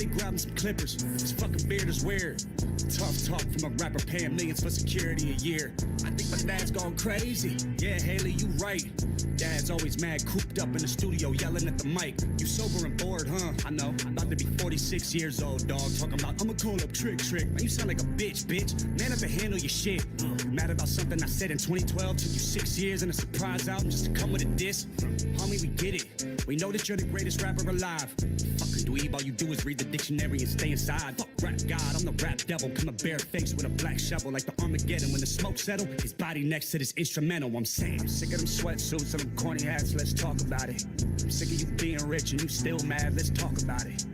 Somebody grab him some clippers. This fucking beard is weird. Tough talk from a rapper paying millions for security a year. I think my dad's gone crazy. Yeah, Haley, you right. Dad's always mad, cooped up in the studio, yelling at the mic. You sober and bored, huh? I know. I'm about to be 46 years old, dog. Talking about, I'ma call up Trick. Man, you sound like a bitch. Man up and handle your shit. Mad about something I said in 2012. Took you 6 years and a surprise album just to come with a diss. Homie, we get it. We know that you're the greatest rapper alive. Fucking dweeb, all you do is read the dictionary and stay inside. Fuck rap god, I'm the rap devil. Come a bare face with a black shovel like the Armageddon. When the smoke settle, his body next to this instrumental. I'm saying, I'm sick of them sweatsuits and them corny hats, let's talk about it. I'm sick of you being rich and you still mad, let's talk about it.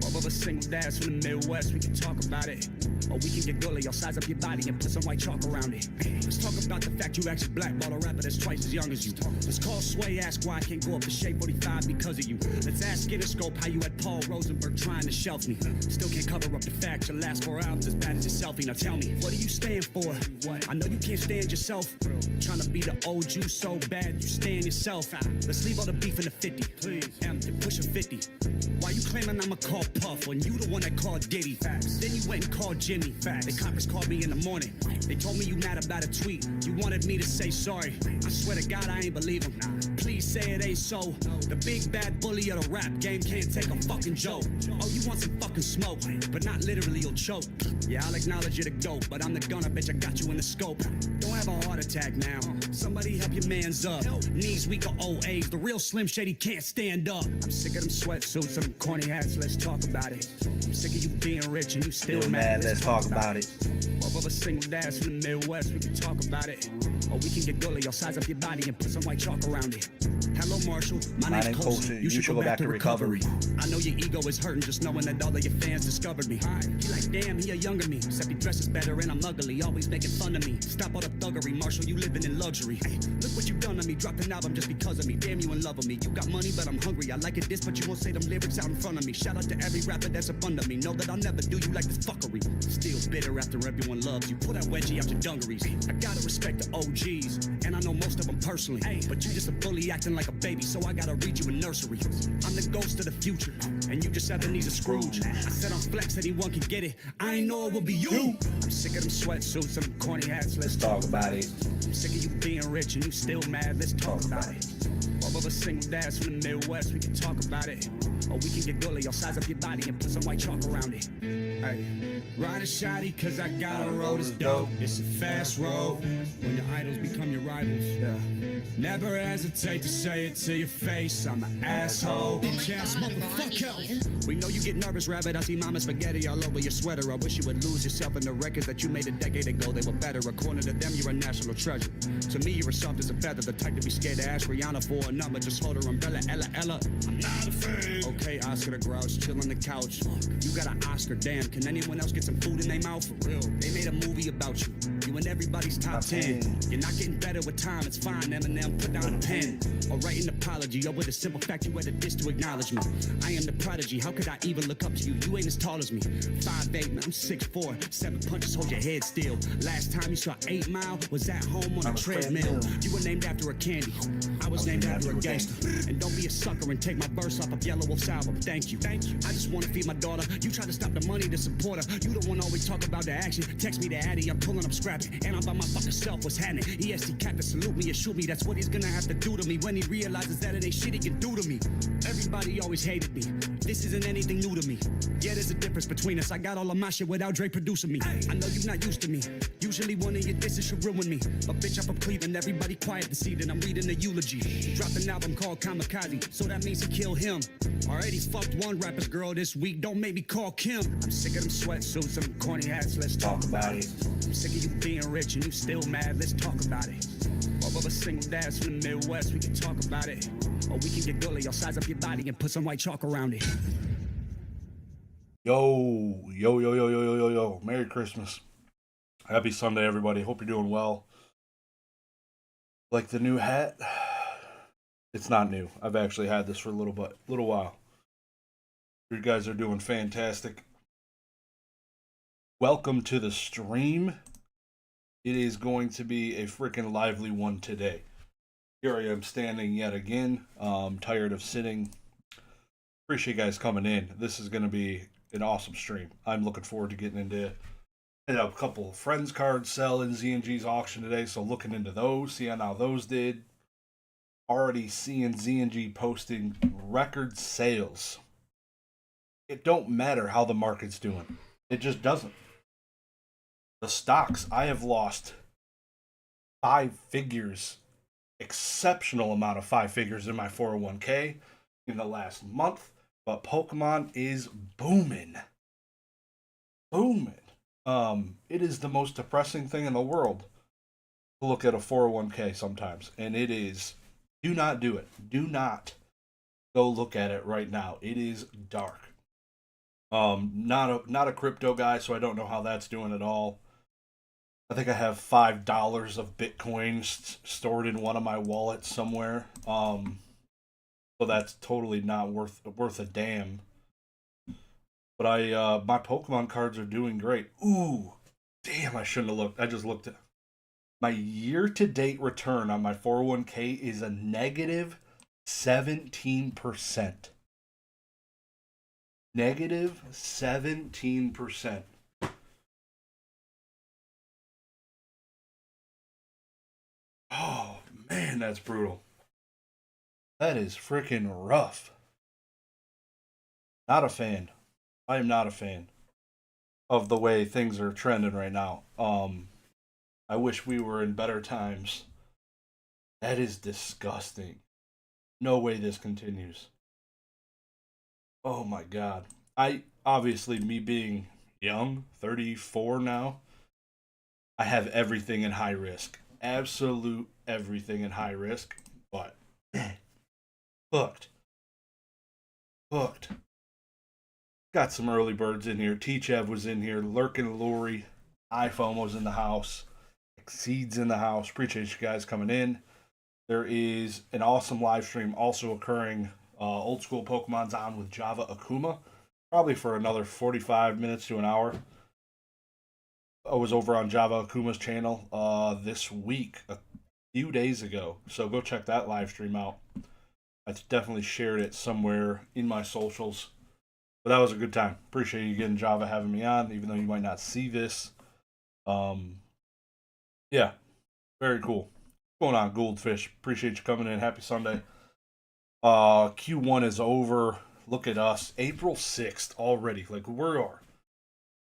Both of us single dads from the Midwest, we can talk about it. Or we can get gully, I'll size up your body and put some white chalk around it. Let's talk about the fact you actually blackball a rapper that's twice as young as you. Let's call Sway, ask why I can't go up to Shape 45 because of you. Let's ask Interscope how you had Paul Rosenberg trying to shelf me. Still can't cover up the fact your last 4 albums as bad as your selfie. Now tell me, what do you stand for? I know you can't stand yourself. Trying to be the old you so bad you stand yourself. Let's leave all the beef in the 50. Please, and push a 50. Why you claiming I'ma call Puff when you the one that called Diddy? Facts. Then you went and called Jimmy. Facts. The conference called me in the morning. They told me you mad about a tweet. You wanted me to say sorry. I swear to God I ain't believe him. Please say it ain't so. The big bad bully of the rap game can't take a fucking joke. Oh, you want some fucking smoke, but not literally, you'll choke. Yeah, I'll acknowledge you're the GOAT, but I'm the gunner, bitch, I got you in the scope. Don't have a heart attack now. Somebody help your mans up. Knees weak or old age, the real Slim Shady can't stand up. I'm sick of them sweatsuits and them corny hats, let's talk about it. I'm sick of you being rich and you still mad, let's talk about it. Both of us single dads from the Midwest, we can talk about it. Or we can get gully, I'll size up your body and put some white chalk around it. Hello, Marshall, my name's Colson. You should go back to recovery. I know your ego is hurting just knowing that all of your fans discovered me. He like, damn, he a younger me. Except he dresses better and I'm ugly, always making fun of me. Stop all the thuggery, Marshall, you living in luxury. Hey, look what you done to me, dropped an album just because of me. Damn, you in love with me. You got money, but I'm hungry. I like it this, but you won't say them lyrics out in front of me. Shout out to every rapper that's up under me. Know that I'll never do you like this fuckery. Still bitter after everyone loves you. Pull that wedgie out your dungarees. I gotta respect the OGs, and I know most of them personally. But you just a bully acting like a baby, so I gotta read you a nursery. I'm the ghost of the future, and you just Ebenezer Scrooge. I said I'm flex, anyone can get it. I ain't know it would be you. I'm sick of them sweatsuits and them corny hats, let's talk about it. I'm sick of you being rich and you still mad, let's talk about it. Both of us single dads from the Midwest, we can talk about it. Or we can get gully, I'll size up your body and put some white chalk around it. Hey, ride a shotty cause I got a road is dope. It's a fast road when your idols become your rivals. Yeah. Never hesitate to say it to your face. I'm an asshole. Bitch ass motherfucker. We know you get nervous, rabbit. I see mama spaghetti all over your sweater. I wish you would lose yourself in the records that you made a decade ago. They were better. According to them, you're a national treasure. To me, you're as soft as a feather. The type to be scared to ask Rihanna for a number. Just hold her umbrella, Ella. I'm not a fan. Okay, Oscar the Grouch, chill on the couch. You got an Oscar, damn. Can anyone else get some food in their mouth? For real. They made a movie about you. You in everybody's top 10. You're not getting better with time. It's fine, Eminem, put down a pen. Or write an apology. Or with a simple fact, you had a diss to acknowledge me. I am the prodigy. How could I even look up to you? You ain't as tall as me. 5'8", man, I'm 6'4". 7 punches, hold your head still. Last time you saw 8 Mile was at home on a treadmill. You were named after a candy. I was named after a gangster. And don't be a sucker and take my verse off of Yellow Wolf's album. Thank you. I just want to feed my daughter. You try to stop the money to support her. You the one always talk about the action. Text me the Addy, I'm pulling up scrapping. And I'm by my fucking self, what's happening? EST cat to salute me or shoot me. That's what he's gonna have to do to me when he realizes that it ain't shit he can do to me. Everybody always hated me. This isn't anything new to me. Yeah, there's a difference between us. I got all of my shit without Dre producing me. I know you're not used to me. Usually one of your disses should ruin me. But bitch, I'm from Cleveland. Everybody quiet to see that I'm reading a eulogy. He dropped an album called Kamikaze, so that means he killed him. Already fucked one rapper's girl this week. Don't make me call Kim. I'm sick of them sweatsuits and them corny hats. Let's talk about it. I'm sick of you being rich and you still mad. Let's talk about it. Both of us single dads from the Midwest. We can talk about it. Or we can get gully. I'll size up your body and put some white chalk around it. Yo. Merry Christmas. Happy Sunday, everybody. Hope you're doing well. Like the new hat? It's not new. I've actually had this for a little while. You guys are doing fantastic. Welcome to the stream. It is going to be a freaking lively one today. Here I am standing yet again. Tired of sitting. Appreciate you guys coming in. This is going to be an awesome stream. I'm looking forward to getting into a couple of friends cards sell in Z&G's auction today, so looking into those, seeing how those did. Already seeing Z&G posting record sales. It don't matter how the market's doing. It just doesn't. The stocks, I have lost 5 figures, exceptional amount of 5 figures in my 401k in the last month, but Pokemon is booming. Booming. It is the most depressing thing in the world to look at a 401k sometimes, and it is. Do not do it. Do not go look at it right now. It is dark. Not a crypto guy, so I don't know how that's doing at all. I think I have $5 of Bitcoin stored in one of my wallets somewhere. So that's totally not worth a damn. But my Pokemon cards are doing great. Ooh, damn! I shouldn't have looked. I just looked at my year-to-date return on my 401k is a negative 17%. Negative 17%. Oh, man, that's brutal. That is freaking rough. Not a fan. I am not a fan of the way things are trending right now. I wish we were in better times. That is disgusting. No way this continues. Oh my god. I obviously, me being young, 34 now, I have everything in high risk. Absolute everything in high risk, but hooked. Hooked. Got some early birds in here. T-Chev was in here. Lurkin Luri. iPhone was in the house. Exceeds in the house. Appreciate you guys coming in. There is an awesome live stream also occurring. Old School Pokemon's on with Java Akuma. Probably for another 45 minutes to an hour. I was over on Java Akuma's channel this week, a few days ago. So go check that live stream out. I definitely shared it somewhere in my socials. But that was a good time. Appreciate you getting Java having me on, even though you might not see this. Yeah, very cool. What's going on, Goldfish? Appreciate you coming in. Happy Sunday. Q1 is over. Look at us. April 6th already. Like, we are.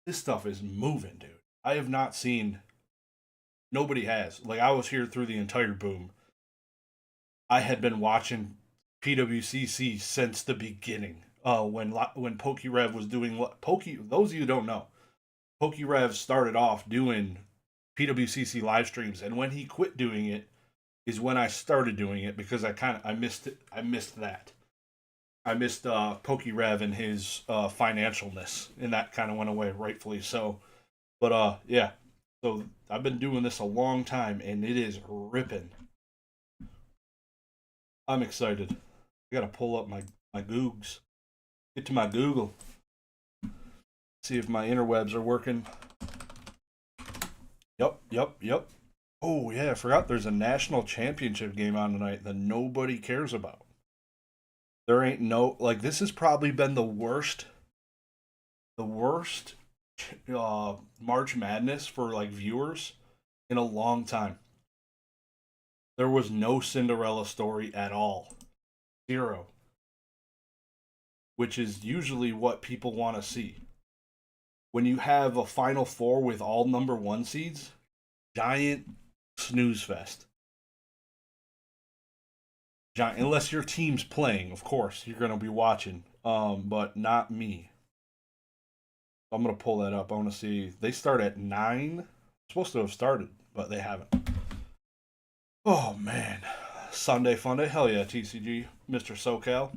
This stuff is moving, dude. I have not seen. Nobody has. Like, I was here through the entire boom. I had been watching PWCC since the beginning. When PokeRev was doing those of you who don't know, PokeRev started off doing PWCC live streams, and when he quit doing it is when I started doing it because I missed it. I missed that. I missed PokeRev and his financialness, and that kind of went away, rightfully so. But yeah. So I've been doing this a long time, and it is ripping. I'm excited. I gotta pull up my Googs. Get to my Google. See if my interwebs are working. Yep. Oh yeah, I forgot there's a national championship game on tonight that nobody cares about. There ain't no, like, this has probably been the worst March Madness for like viewers in a long time. There was no Cinderella story at all. Zero. Which is usually what people want to see. When you have a Final Four with all number 1 seeds, giant snooze fest. Giant, unless your team's playing, of course, you're going to be watching. But not me. I'm going to pull that up. I want to see. They start at 9. Supposed to have started, but they haven't. Oh, man. Sunday Funday. Hell yeah, TCG. Mr. SoCal.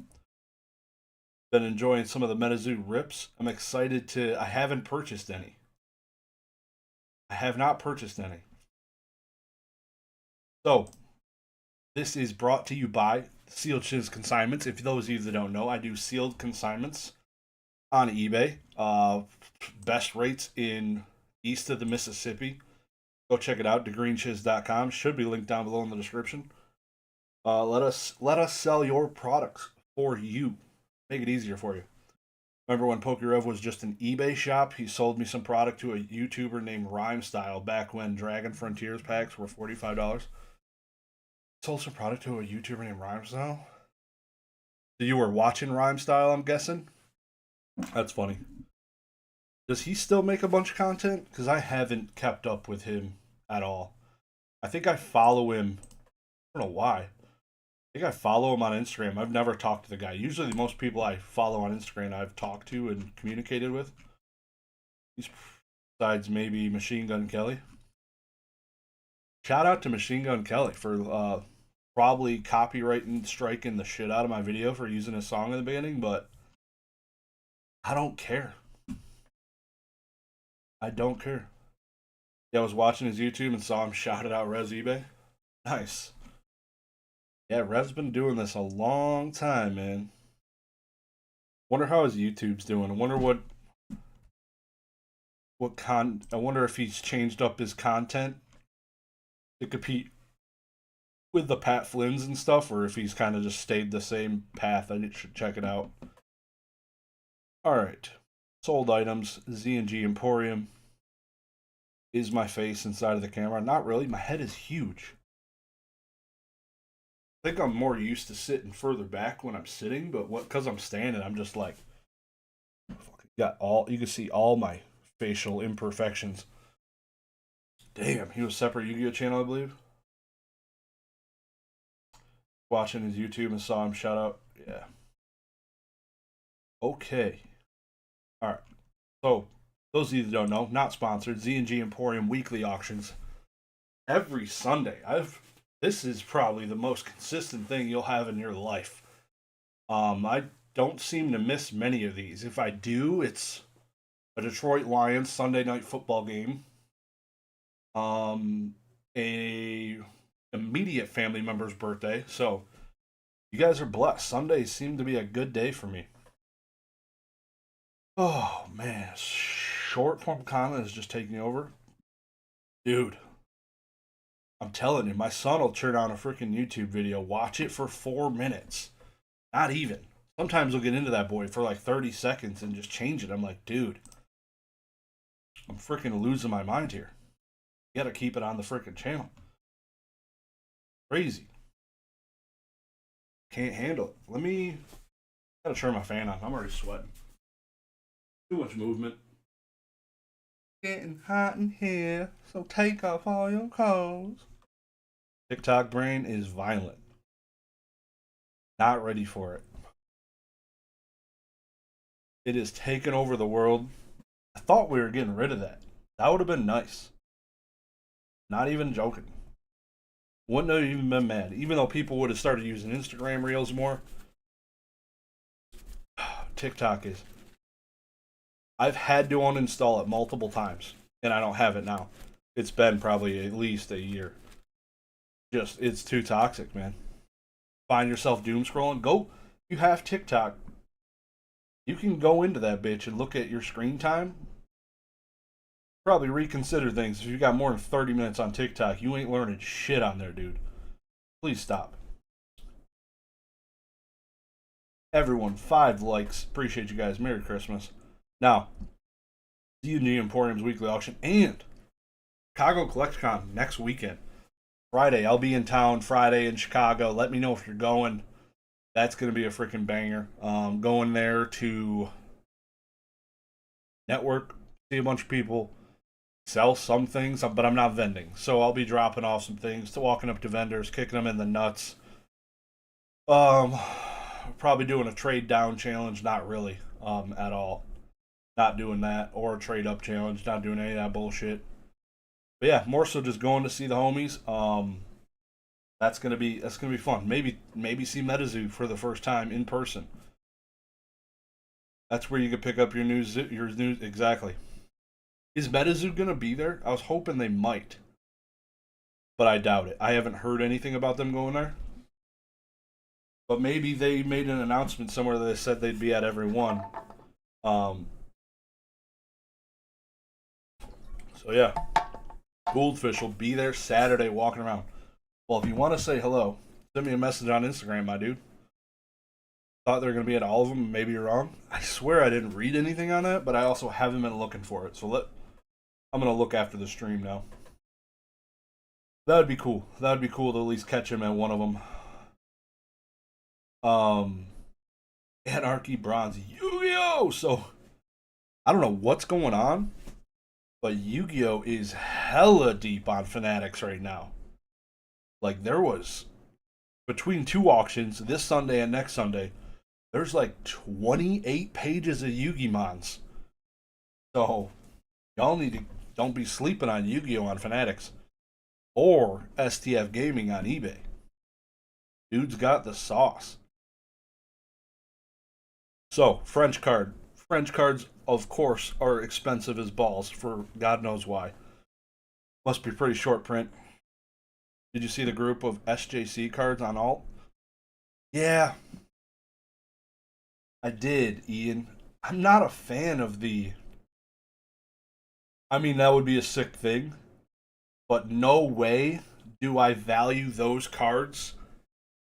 Been enjoying some of the MetaZoo rips. I'm excited to. I haven't purchased any. I have not purchased any. So, this is brought to you by Sealed Shiz Consignments. If those of you that don't know, I do sealed consignments on eBay. Best rates in east of the Mississippi. Go check it out. Dagreenshiz.com. Should be linked down below in the description. Let us sell your products for you. Make it easier for you. Remember when PokeRev was just an eBay shop? He sold me some product to a YouTuber named Rhymestyle back when Dragon Frontiers packs were $45. Sold some product to a YouTuber named Rhymestyle? So you were watching Rhymestyle, I'm guessing? That's funny. Does he still make a bunch of content? Because I haven't kept up with him at all. I think I follow him. I don't know why. I think I follow him on Instagram. I've never talked to the guy. Usually, the most people I follow on Instagram I've talked to and communicated with. Besides maybe Machine Gun Kelly. Shout out to Machine Gun Kelly for probably copyrighting, striking the shit out of my video for using his song in the beginning, but I don't care. I don't care. Yeah, I was watching his YouTube and saw him shouted out Res eBay. Nice. Yeah, Rev's been doing this a long time, man. Wonder how his YouTube's doing. I wonder I wonder if he's changed up his content to compete with the Pat Flynn's and stuff, or if he's kind of just stayed the same path. I should check it out. Alright. Sold items. Z&G Emporium. Is my face inside of the camera? Not really. My head is huge. I think I'm more used to sitting further back when I'm sitting, but because I'm standing, I'm just like, you can see all my facial imperfections. Damn, he was separate Yu-Gi-Oh channel, I believe. Watching his YouTube and saw him shout out. Yeah. Okay. Alright. So, those of you that don't know, not sponsored, Z&G Emporium weekly auctions. Every Sunday. This is probably the most consistent thing you'll have in your life. I don't seem to miss many of these. If I do, it's a Detroit Lions Sunday night football game. A immediate family member's birthday. So you guys are blessed. Sundays seem to be a good day for me. Oh man, short form content is just taking over. Dude, I'm telling you, my son will turn on a freaking YouTube video, watch it for 4 minutes. Not even. Sometimes we'll get into that boy for like 30 seconds and just change it. I'm like, dude, I'm freaking losing my mind here. You gotta keep it on the freaking channel. Crazy. Can't handle it. Gotta turn my fan on. I'm already sweating. Too much movement. Getting hot in here, so take off all your clothes. TikTok brain is violent. Not ready for it. It is taking over the world. I thought we were getting rid of that. That would have been nice. Not even joking. Wouldn't have even been mad. Even though people would have started using Instagram Reels more. TikTok is. I've had to uninstall it multiple times. And I don't have it now. It's been probably at least a year. It's too toxic, man. Find yourself doom scrolling. Go. You have TikTok. You can go into that bitch and look at your screen time. Probably reconsider things. If you got more than 30 minutes on TikTok, you ain't learning shit on there, dude. Please stop. Everyone, 5 likes. Appreciate you guys. Merry Christmas. Now, Z&G Emporium's weekly auction and Chicago CollectCon next weekend. Friday, I'll be in town Friday in Chicago. Let me know if you're going. That's going to be a freaking banger. Going there to network, see a bunch of people, sell some things, but I'm not vending. So I'll be dropping off some things, walking up to vendors, kicking them in the nuts. Probably doing a trade down challenge. Not really at all. Not doing that. Or a trade up challenge. Not doing any of that bullshit. But yeah, more so just going to see the homies. That's gonna be fun. Maybe see MetaZoo for the first time in person. That's where you could pick up your news. Exactly. Is MetaZoo gonna be there? I was hoping they might, but I doubt it. I haven't heard anything about them going there. But maybe they made an announcement somewhere that they said they'd be at every one. So yeah. Goldfish will be there Saturday walking around. Well, if you want to say hello, send me a message on Instagram, my dude. Thought they were going to be at all of them. Maybe you're wrong. I swear I didn't read anything on that, but I also haven't been looking for it. So I'm going to look after the stream now. That would be cool. That would be cool to at least catch him at one of them. Anarchy Bronze Yu-Gi-Oh! So, I don't know what's going on, but Yu-Gi-Oh! Is hella deep on Fanatics right now. Like, there was, between two auctions, this Sunday and next Sunday, there's like 28 pages of Yu-Gi-Mons. So, y'all need to, don't be sleeping on Yu-Gi-Oh! On Fanatics. Or STF Gaming on eBay. Dude's got the sauce. So, French card. French cards, of course, are expensive as balls for God knows why. Must be pretty short print. Did you see the group of SJC cards on alt? Yeah. I did, Ian. I'm not a fan of the... I mean, that would be a sick thing. But no way do I value those cards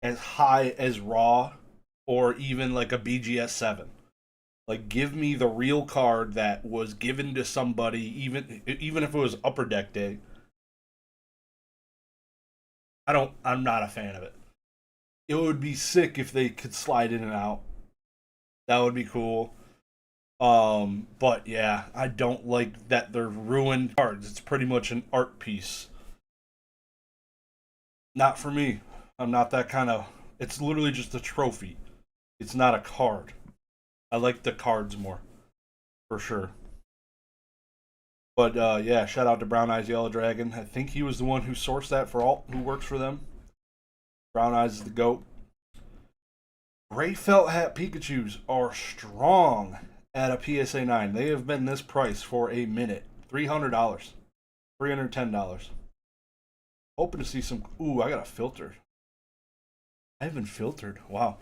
as high as Raw or even like a BGS 7. Like, give me the real card that was given to somebody, even if it was Upper Deck Day. I'm not a fan of it. It would be sick if they could slide in and out. That would be cool. But yeah, I don't like that they're ruined cards. It's pretty much an art piece. Not for me. I'm not that kind of... It's literally just a trophy. It's not a card. I like the cards more. For sure. But yeah, shout out to Brown Eyes Yellow Dragon. I think he was the one who sourced that for alt, who works for them. Brown Eyes is the GOAT. Gray Felt Hat Pikachus are strong at a PSA 9. They have been this price for a minute. $300. $310. Hoping to see some... Ooh, I got a filter. I haven't filtered. Wow.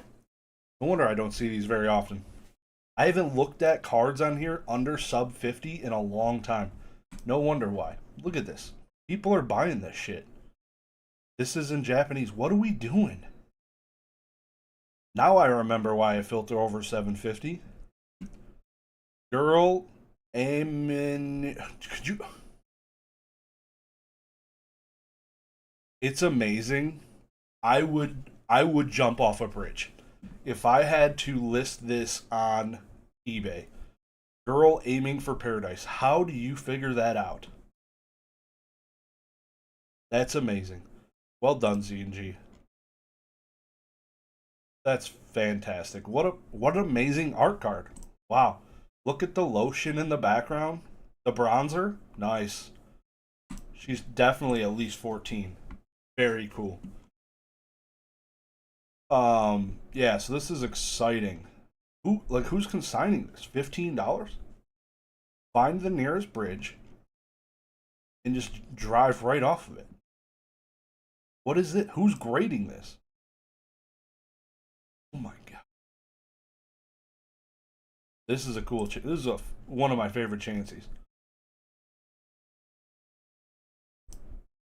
No wonder I don't see these very often. I haven't looked at cards on here under sub 50 in a long time. No wonder why. Look at this. People are buying this shit. This is in Japanese. What are we doing? Now I remember why I filter over 750. Girl, amen. Could you... It's amazing. I would jump off a bridge if I had to list this on eBay. Girl aiming for paradise. How do you figure that out? That's amazing. Well done, Z&G. That's fantastic. What an amazing art card. Wow. Look at the lotion in the background. The bronzer. Nice. She's definitely at least 14. Very cool. Yeah, so this is exciting. Who's consigning this? $15? Find the nearest bridge and just drive right off of it. What is it? Who's grading this? Oh my god. This is a cool this is one of my favorite chances.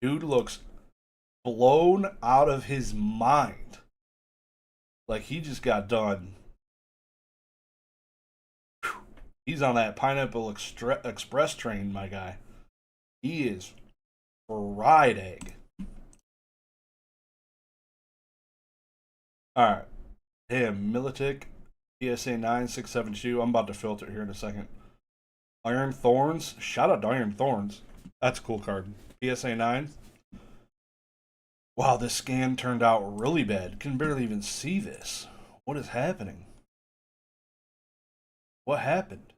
Dude looks blown out of his mind. Like he just got done. Whew. He's on that Pineapple Express train, my guy. He is fried egg. Alright. Damn, Militic, PSA 9672. I'm about to filter here in a second. Iron Thorns. Shout out to Iron Thorns. That's a cool card. PSA 9. Wow, this scan turned out really bad. Can barely even see this. What is happening? What happened?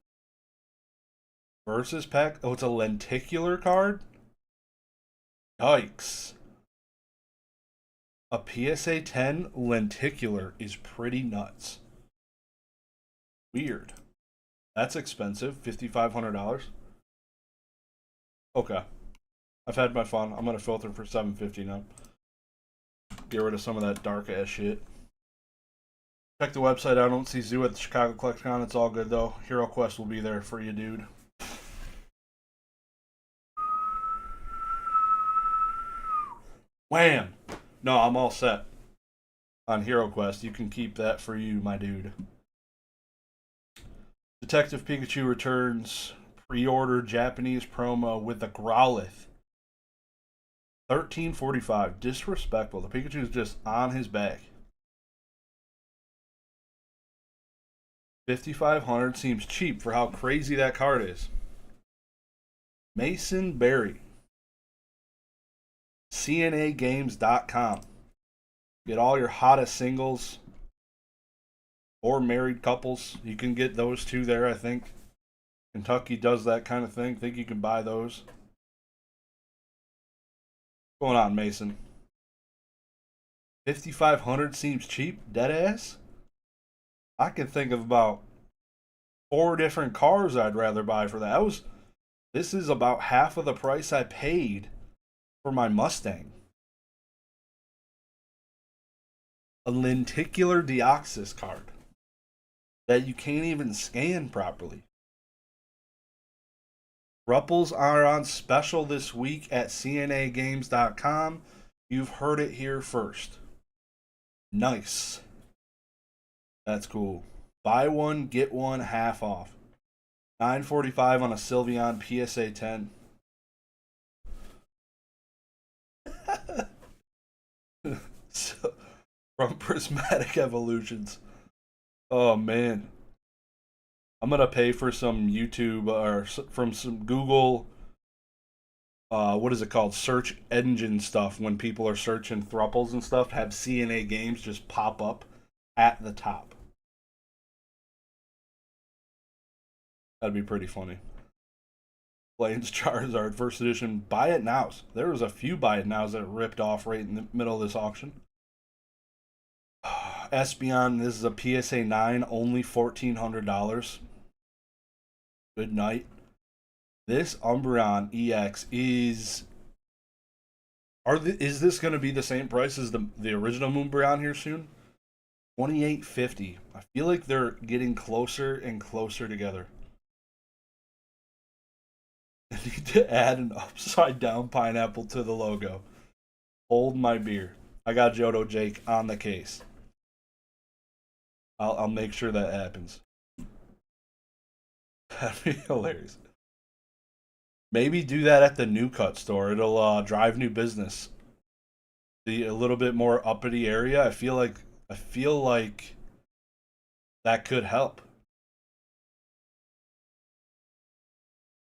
Versus pack. Oh, it's a lenticular card? Yikes. A PSA 10 lenticular is pretty nuts. Weird. That's expensive. $5,500. Okay. I've had my fun. I'm going to filter for $750 now. Get rid of some of that dark ass shit. Check the website. I don't see Zoo at the Chicago CollectCon. It's all good though. Hero Quest will be there for you, dude. Wham! No, I'm all set. on Hero Quest. You can keep that for you, my dude. Detective Pikachu returns pre-order Japanese promo with the Growlithe. 13.45. Disrespectful. The Pikachu's just on his back. 5,500 seems cheap for how crazy that card is. Mason Berry. CNAgames.com. Get all your hottest singles or married couples. You can get those two there, I think. Kentucky does that kind of thing. Think you can buy those. What's going on, Mason? 5,500 seems cheap? Deadass? I can think of about 4 different cars I'd rather buy for that. This is about half of the price I paid for my Mustang. A lenticular Deoxys card that you can't even scan properly. Rupples are on special this week at CNAgames.com. You've heard it here first. Nice. That's cool. Buy one, get one half off. $9.45 on a Sylveon PSA 10. So, from Prismatic Evolutions. Oh man. I'm gonna pay for some YouTube or from some Google what is it called? Search engine stuff when people are searching thruples and stuff, have CNA games just pop up at the top. That'd be pretty funny. Plains Charizard First Edition. Buy it nows. There was a few buy it nows that ripped off right in the middle of this auction. Espeon, this is a PSA 9, only $1,400. Good night. This Umbreon EX is... Is this going to be the same price as the original Umbreon here soon? $28.50. I feel like they're getting closer and closer together. I need to add an upside down pineapple to the logo. Hold my beer. I got Johto Jake on the case. I'll make sure that happens. That'd be hilarious. Maybe do that at the New Cut store. It'll drive new business. A little bit more uppity area. I feel like that could help.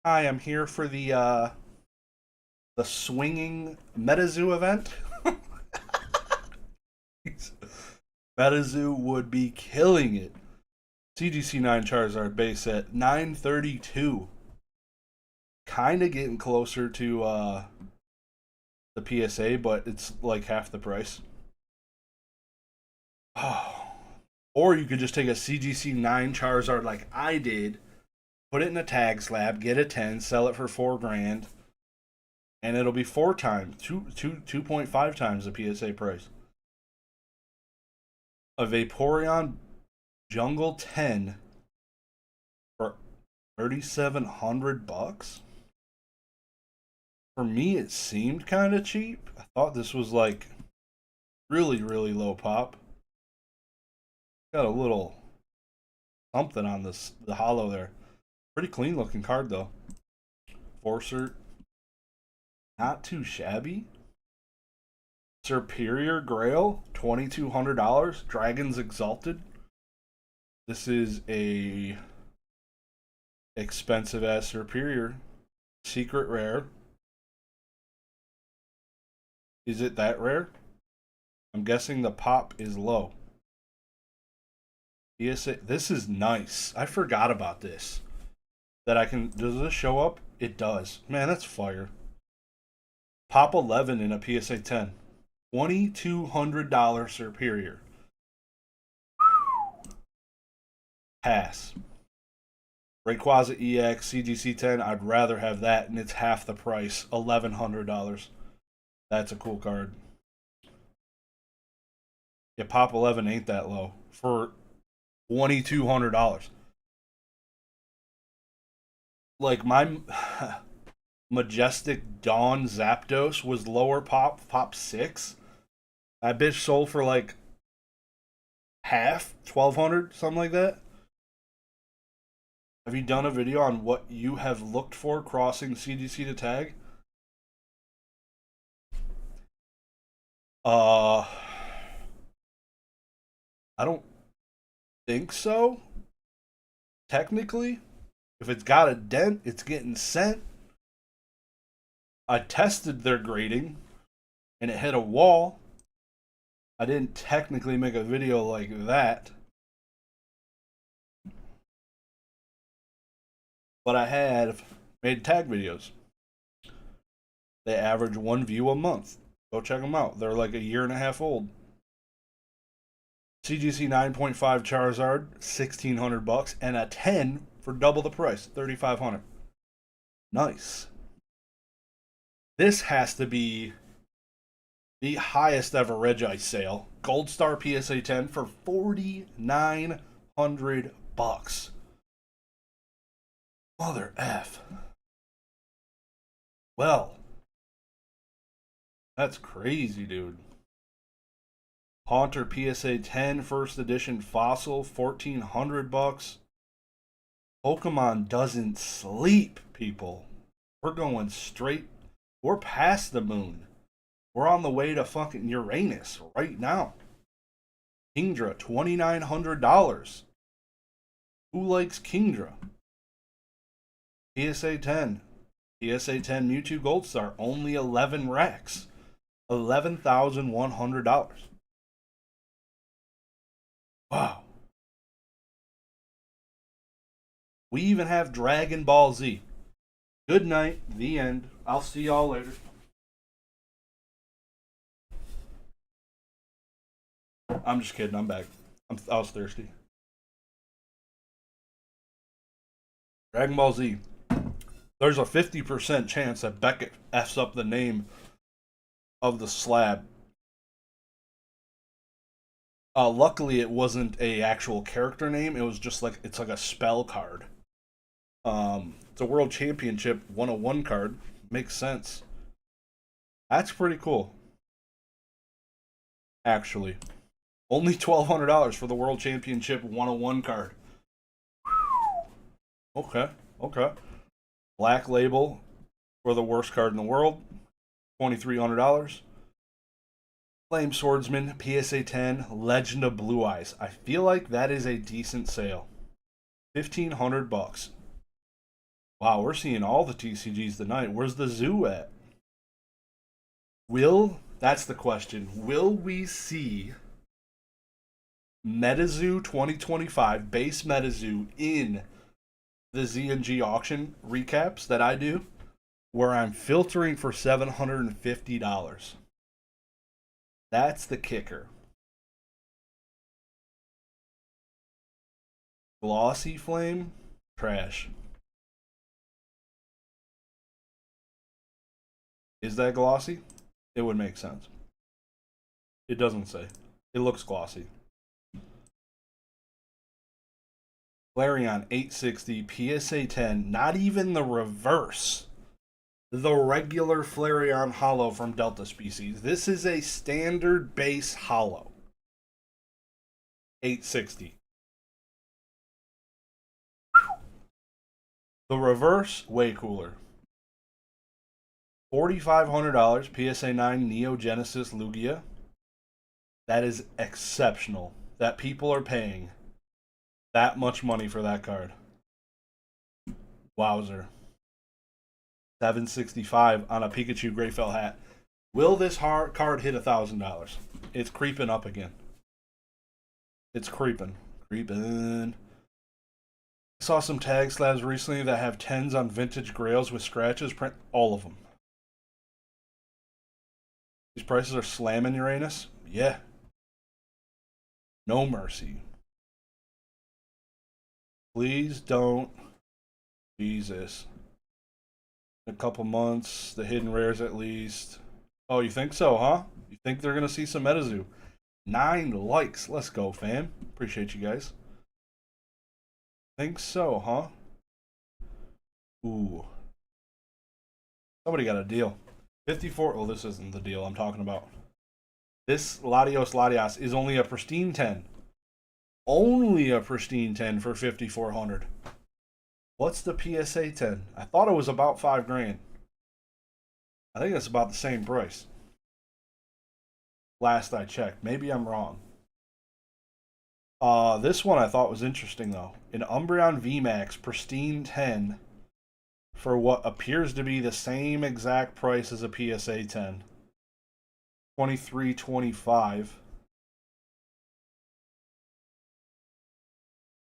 Hi, I'm here for the swinging MetaZoo event. MetaZoo would be killing it. CGC 9 Charizard base at $932. Kind of getting closer to the PSA, but it's like half the price. Oh. Or you could just take a CGC 9 Charizard like I did, put it in a tag slab, get a 10, sell it for $4,000, and it'll be 2.5 times the PSA price. A Vaporeon Jungle 10 for $3,700. For me, it seemed kind of cheap. I thought this was like really, really low pop. Got a little something on the hollow there. Pretty clean looking card though. Forcer, not too shabby. Superior Grail, $2,200. Dragons Exalted. This is a expensive ass Superior. Secret rare. Is it that rare? I'm guessing the pop is low. ESA, this is nice. I forgot about this. Does this show up? It does. Man, that's fire. Pop 11 in a PSA 10. $2,200 Superior. Pass. Rayquaza EX CGC 10. I'd rather have that, and it's half the price. $1,100. That's a cool card. Yeah, Pop 11 ain't that low for $2,200. Like my Majestic Dawn Zapdos was lower pop 6. That bitch sold for like half, 1,200, something like that. Have you done a video on what you have looked for crossing CGC to tag? I don't think so. Technically, if it's got a dent, it's getting sent. I tested their grading and it hit a wall. I didn't technically make a video like that, but I have made tag videos. They average 1 view a month. Go check them out. They're like a year and a half old. CGC 9.5 Charizard, $1,600, and a 10 for double the price, $3,500. Nice. This has to be the highest ever Regice sale. Gold Star PSA 10 for $4,900. Mother F. Well, that's crazy, dude. Haunter PSA 10 first edition fossil, $1,400. Pokemon doesn't sleep, people. We're going straight. We're past the moon. We're on the way to fucking Uranus right now. Kingdra, $2,900. Who likes Kingdra? PSA 10. PSA 10 Mewtwo Gold Star, only 11 racks. $11,100. Wow. We even have Dragon Ball Z. Good night. The end. I'll see y'all later. I'm just kidding. I'm back. I was thirsty. Dragon Ball Z. There's a 50% chance that Beckett F's up the name of the slab. Luckily, it wasn't a actual character name. It was just like, it's like a spell card. It's a World Championship 101 card. Makes sense. That's pretty cool. Actually. Only $1,200 for the World Championship 101 card. Okay. Black Label for the worst card in the world. $2,300. Flame Swordsman, PSA 10, Legend of Blue Eyes. I feel like that is a decent sale. $1,500. Wow, we're seeing all the TCGs tonight. Where's the zoo at? That's the question. Will we see MetaZoo 2025, base MetaZoo, in the Z&G auction recaps that I do, where I'm filtering for $750? That's the kicker. Glossy Flame? Trash. Is that glossy? It would make sense. It doesn't say. It looks glossy. Flareon 860, PSA 10, not even the reverse. The regular Flareon Hollow from Delta Species. This is a standard base Hollow. 860. The reverse, way cooler. $4,500, PSA 9 Neo Genesis Lugia. That is exceptional. That people are paying that much money for that card. Wowzer. $765 on a Pikachu Greyfell hat. Will this card hit $1,000? It's creeping up again. It's creeping. I saw some tag slabs recently that have 10s on vintage grails with scratches. Print all of them. These prices are slamming Uranus? Yeah. No mercy. Please don't. Jesus. A couple months, the hidden rares at least. Oh, you think so, huh? You think they're gonna see some MetaZoo? 9 likes. Let's go, fam. Appreciate you guys. Think so, huh? Ooh. Somebody got a deal. 54. Oh, this isn't the deal I'm talking about. This Latios Latias is only a pristine 10. Only a pristine 10 for 5,400. What's the PSA 10? I thought it was about $5,000. I think it's about the same price. Last I checked. Maybe I'm wrong. This one I thought was interesting though. An Umbreon VMAX pristine 10 for what appears to be the same exact price as a PSA 10. $23.25.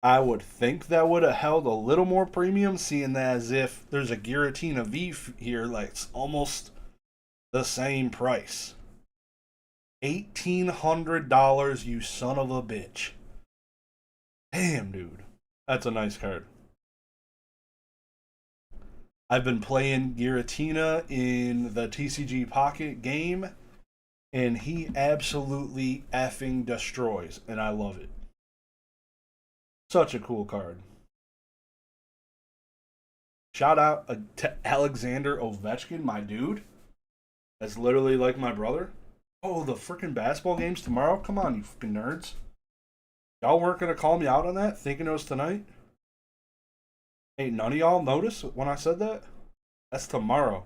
I would think that would have held a little more premium, seeing that as if there's a Giratina V here, like it's almost the same price. $1,800, you son of a bitch. Damn, dude. That's a nice card. I've been playing Giratina in the TCG Pocket game, and he absolutely effing destroys, and I love it. Such a cool card. Shout out to Alexander Ovechkin, my dude. That's literally like my brother. Oh, the freaking basketball game's tomorrow? Come on, you fucking nerds. Y'all weren't going to call me out on that, thinking it was tonight? Hey, none of y'all notice when I said that? That's tomorrow.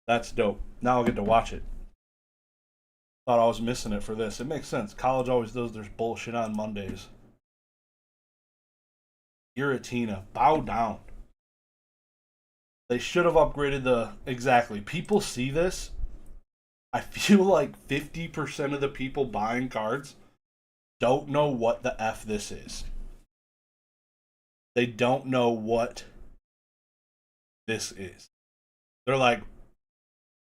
That's dope. Now I'll get to watch it. Thought I was missing it for this. It makes sense. College always does their bullshit on Mondays. Giratina, bow down. They should have upgraded the... Exactly. People see this. I feel like 50% of the people buying cards don't know what the F this is. They don't know what this is. They're like,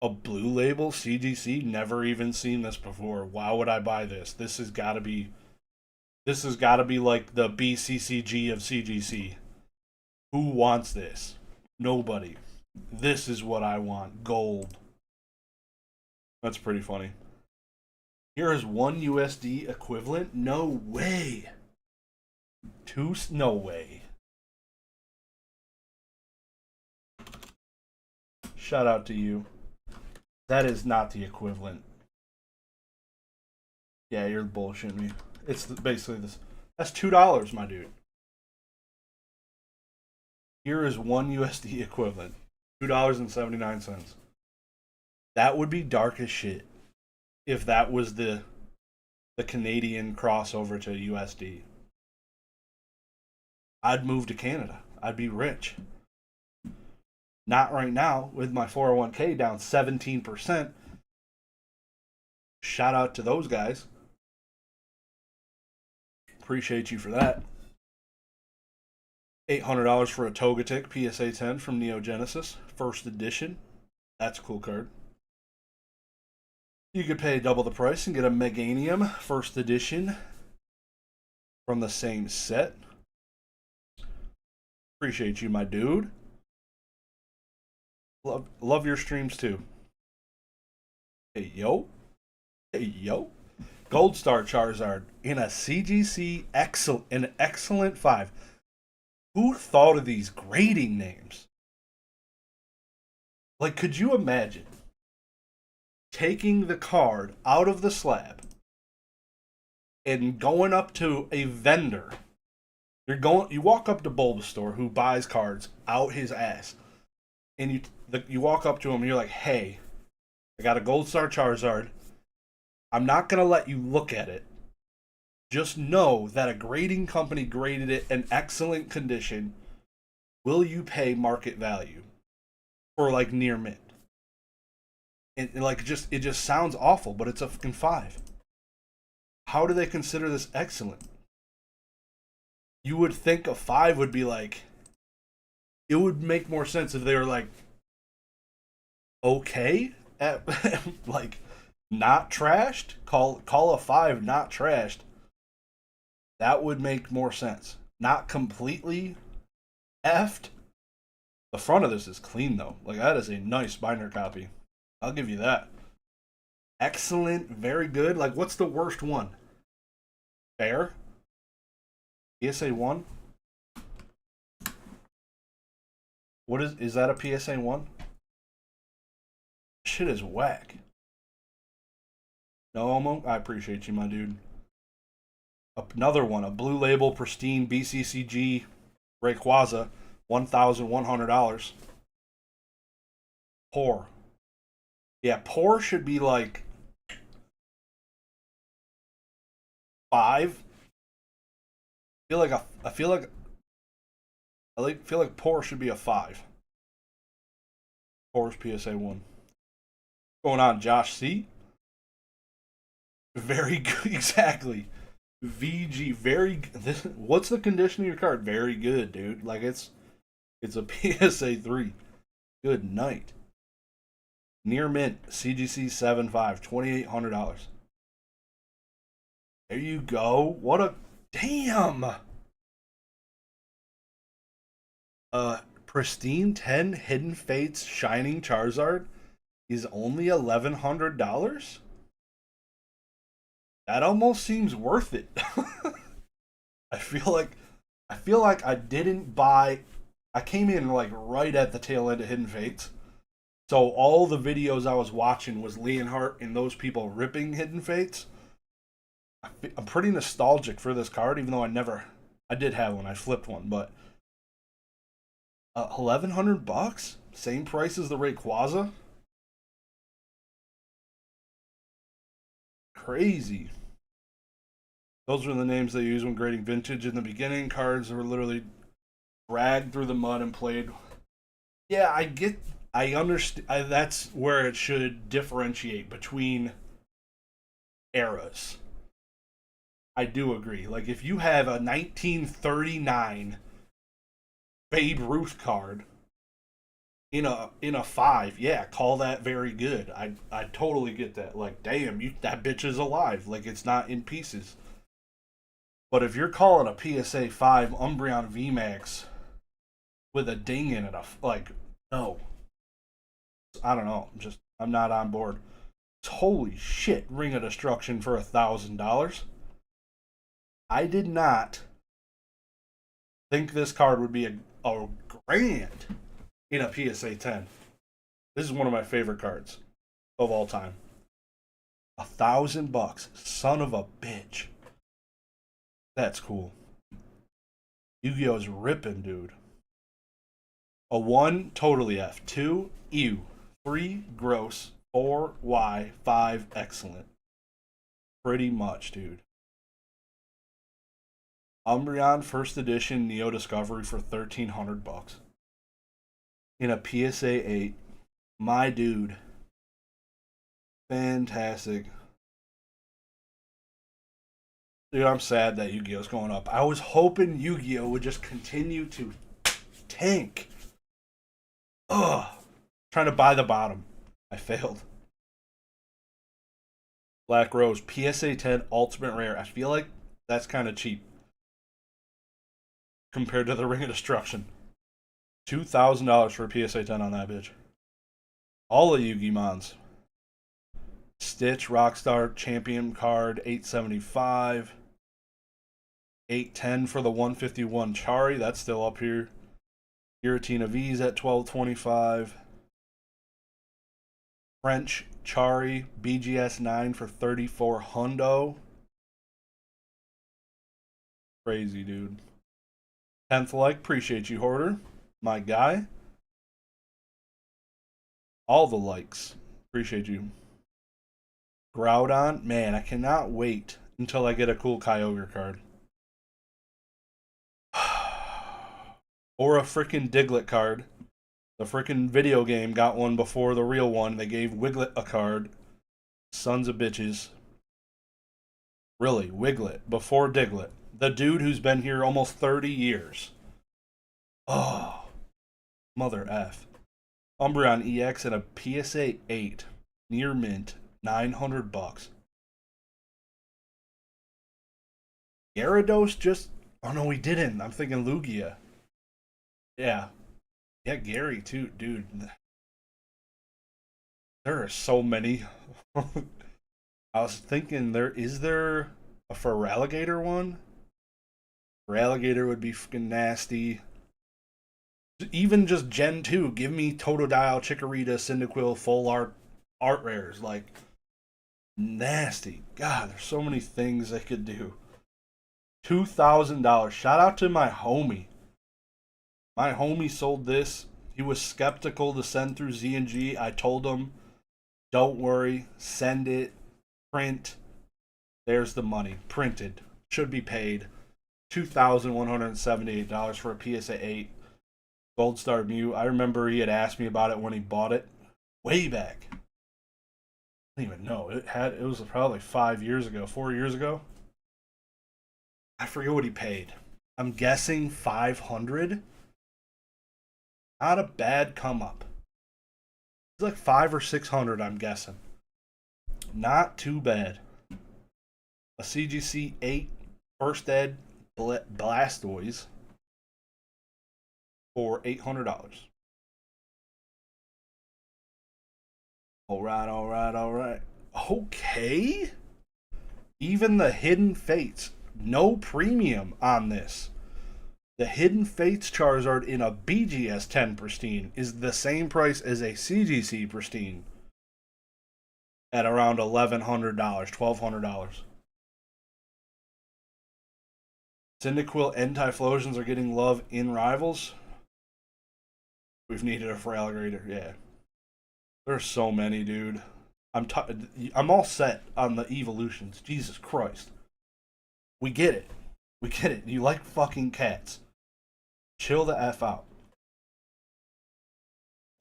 a blue label CGC? Never even seen this before. Why would I buy this? This has got to be like the BCCG of CGC. Who wants this? Nobody. This is what I want. Gold. That's pretty funny. Here is one USD equivalent? No way. No way. Shout out to you. That is not the equivalent. Yeah, you're bullshitting me. It's basically this. That's $2, my dude. Here is one USD equivalent. $2.79. That would be dark as shit if that was the Canadian crossover to USD. I'd move to Canada. I'd be rich. Not right now with my 401k down 17%. Shout out to those guys. Appreciate you for that. $800 for a Togetic PSA 10 from Neo Genesis, first edition. That's a cool card. You could pay double the price and get a Meganium first edition from the same set. Appreciate you, my dude. Love your streams too. Hey yo. Hey yo. Gold Star Charizard in a CGC excellent 5. Who thought of these grading names? Like, could you imagine taking the card out of the slab and going up to a vendor? You walk up to Bulbasaur, who buys cards out his ass, and you walk up to him and you're like, "Hey, I got a Gold Star Charizard. I'm not gonna let you look at it. Just know that a grading company graded it in excellent condition. Will you pay market value for like near mint?" And like it just sounds awful, but it's a fucking 5. How do they consider this excellent? You would think a 5 would be like, it would make more sense if they were like, okay, like not trashed. Call a 5 not trashed. That would make more sense. Not completely effed. The front of this is clean though. Like, that is a nice binder copy. I'll give you that. Excellent, very good. Like, what's the worst one? Fair? PSA 1? What is that a PSA 1? Shit is whack. No, Omo, I appreciate you, my dude. Another one, a Blue Label Pristine BCCG Rayquaza, $1,100. Poor. Yeah, poor should be like 5. I feel like poor should be a 5. Poor's PSA 1. Going on, Josh C. Very good, exactly. VG, very. What's the condition of your card? Very good, dude. Like it's a PSA 3. Good night. Near mint, CGC 7.5, $2,800. There you go. What a damn. Pristine 10 Hidden Fates Shining Charizard is only $1,100. That almost seems worth it. I feel like I didn't buy. I came in like right at the tail end of Hidden Fates, so all the videos I was watching was Leonhardt and those people ripping Hidden Fates. I'm pretty nostalgic for this card, even though I did have one. I flipped one, but $1,100, same price as the Rayquaza. Crazy. Those were the names they used when grading vintage in the beginning. Cards were literally dragged through the mud and played. Yeah, I understand. That's where it should differentiate between eras. I do agree. Like, if you have a 1939 Babe Ruth card in a 5, yeah, call that very good. I totally get that. Like, damn, that bitch is alive. Like, it's not in pieces. But if you're calling a PSA 5 Umbreon VMAX with a ding in it, like, no. I don't know. I'm not on board. Holy shit, Ring of Destruction for $1,000. I did not think this card would be a grand in a PSA 10. This is one of my favorite cards of all time. $1,000. Son of a bitch. That's cool. Yu-Gi-Oh's ripping, dude. A 1, totally F. 2, ew. 3, gross. 4, Y. 5, excellent. Pretty much, dude. Umbreon First Edition Neo Discovery for $1,300. In a PSA 8. My dude. Fantastic. Dude, I'm sad that Yu-Gi-Oh's going up. I was hoping Yu-Gi-Oh would just continue to tank. Ugh. Trying to buy the bottom. I failed. Black Rose, PSA 10 Ultimate Rare. I feel like that's kind of cheap compared to the Ring of Destruction. $2,000 for a PSA 10 on that bitch. All the Yu-Gi-Mons. Stitch, Rockstar, Champion card, $875. $810 for the 151 Chari. That's still up here. Giratina V's at $1225. French Chari BGS 9 for $3,400. Crazy, dude. 10th like, appreciate you, Hoarder. My guy. All the likes. Appreciate you. Groudon, man, I cannot wait until I get a cool Kyogre card. Or a freaking Diglett card. The freaking video game got one before the real one. They gave Wiglet a card. Sons of bitches. Really, Wiglet before Diglett. The dude who's been here almost 30 years. Oh, mother F. Umbreon EX and a PSA 8. Near mint. $900. Gyarados just... Oh no, he didn't. I'm thinking Lugia. Yeah. Yeah, Gary too, dude. There are so many. I was thinking, is there a Feraligatr one? Feraligatr would be fucking nasty. Even just Gen 2, give me Totodile, Chikorita, Cyndaquil, full art rares. Like, nasty. God, there's so many things they could do. $2,000. Shout out to my homie. My homie sold this. He was skeptical to send through Z&G. I told him, don't worry, send it, print. There's the money. Printed. Should be paid. $2,178 for a PSA 8 Gold Star Mew. I remember he had asked me about it when he bought it. Way back. I don't even know. It was probably 5 years ago, 4 years ago. I forget what he paid. I'm guessing $500. Not a bad come up. It's like $500 or $600, I'm guessing. Not too bad. A CGC 8 First Ed Blastoise for $800. Alright. Okay. Even the Hidden Fates. No premium on this. The Hidden Fates Charizard in a BGS 10 Pristine is the same price as a CGC Pristine at around $1,100, $1,200. Cyndaquil and Typhlosions are getting love in Rivals. We've needed a Frailgrader, yeah. There's so many, dude. I'm all set on the evolutions. Jesus Christ. We get it. You like fucking cats. Chill the F out.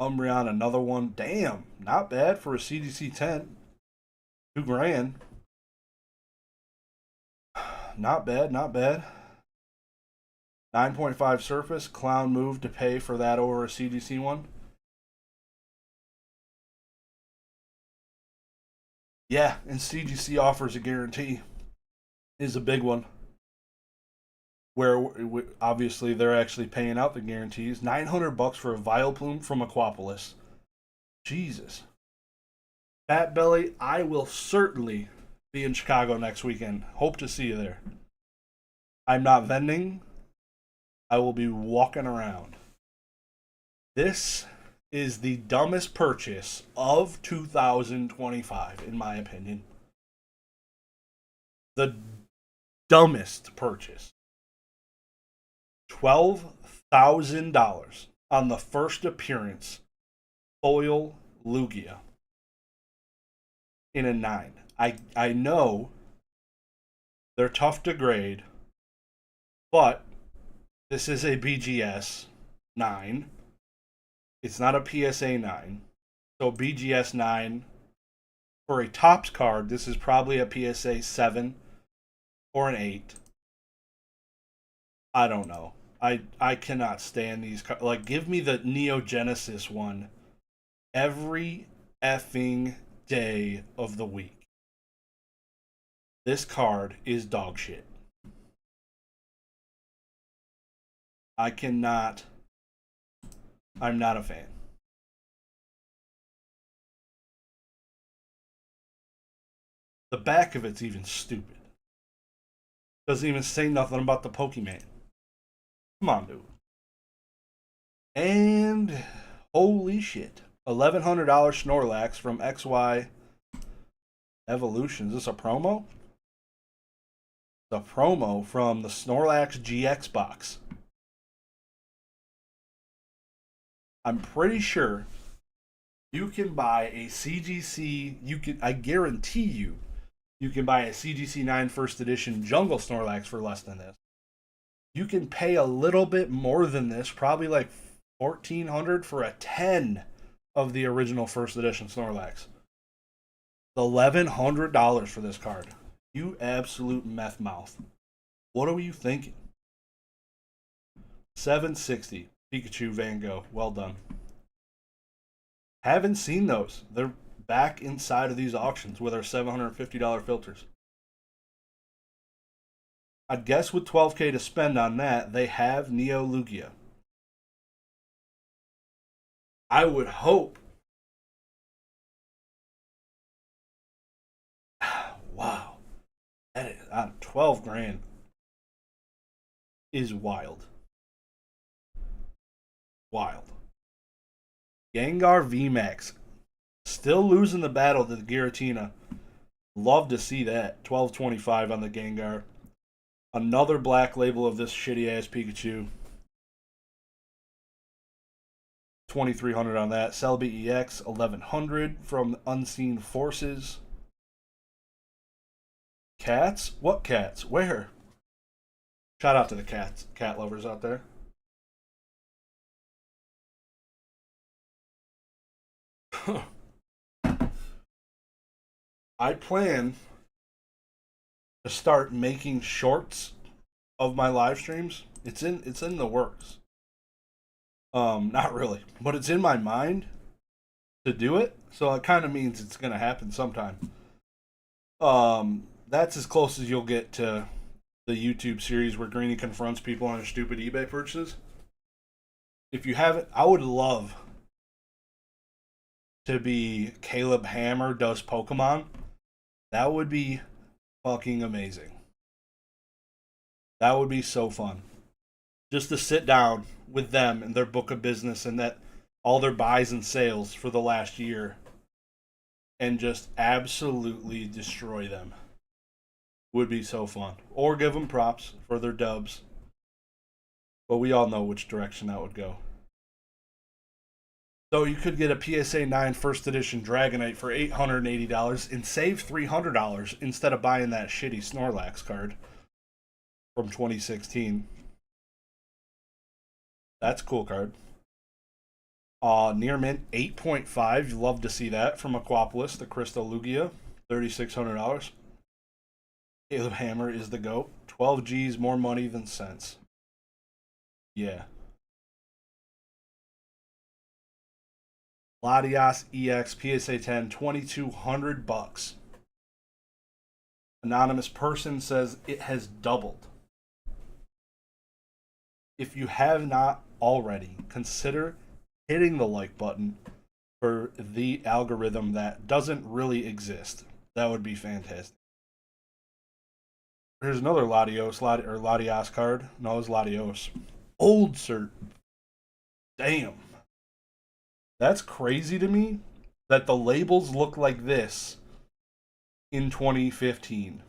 Umbreon, another one. Damn, not bad for a CGC 10. $2,000. Not bad. 9.5 surface. Clown move to pay for that over a CGC one. Yeah, and CGC offers a guarantee. Is a big one. Where obviously they're actually paying out the guarantees. $900 for a Vileplume from Aquapolis. Jesus. Fat Belly, I will certainly be in Chicago next weekend. Hope to see you there. I'm not vending. I will be walking around. This is the dumbest purchase of 2025, in my opinion. The dumbest purchase. $12,000 on the first appearance. Foil Lugia. In a 9. I know they're tough to grade, but this is a BGS 9. It's not a PSA 9. So BGS 9, for a Topps card, this is probably a PSA 7 or an 8. I don't know. I cannot stand these cards. Like, give me the Neo Genesis one every effing day of the week. This card is dog shit. I'm not a fan. The back of it's even stupid. Doesn't even say nothing about the Pokemon. Come on, dude. And holy shit. $1,100 Snorlax from XY Evolution. Is this a promo? The promo from the Snorlax GX box. I'm pretty sure you can buy a CGC. I guarantee you can buy a CGC 9 First Edition Jungle Snorlax for less than this. You can pay a little bit more than this, probably like $1,400 for a 10 of the original First Edition Snorlax. $1,100 for this card. You absolute meth mouth. What are you thinking? $760 Pikachu Van Gogh. Well done. Haven't seen those. They're back inside of these auctions with our $750 filters. I'd guess with $12K to spend on that, they have Neo Lugia. I would hope. Wow. That is on $12,000 is wild. Wild. Gengar VMAX. Still losing the battle to the Giratina. Love to see that. $12.25 on the Gengar. Another black label of this shitty ass Pikachu. 2,300 on that. Celebi EX 1,100 from Unseen Forces. Cats? What cats? Where? Shout out to the cat lovers out there. I plan to start making shorts of my live streams. It's in the works. Not really, but it's in my mind to do it. So it kind of means it's gonna happen sometime. That's as close as you'll get to the YouTube series where Greeny confronts people on their stupid eBay purchases. If you haven't, I would love to be Caleb Hammer does Pokemon. That would be fucking amazing. That would be so fun. Just to sit down with them and their book of business and that all their buys and sales for the last year and just absolutely destroy them. Would be so fun. Or give them props for their dubs. But we all know which direction that would go. So you could get a PSA 9 first edition Dragonite for $880 and save $300 instead of buying that shitty Snorlax card from 2016. That's a cool card. Near mint 8.5. You love to see that from Aquapolis, the Crystal Lugia, $3,600. Caleb Hammer is the GOAT. 12 G's, more money than sense. Yeah. Latias EX PSA 10, $2,200. Anonymous person says it has doubled. If you have not already, consider hitting the like button for the algorithm that doesn't really exist. That would be fantastic. Here's another Latias card. No, it's Latios. Old cert. Damn. That's crazy to me that the labels look like this in 2015.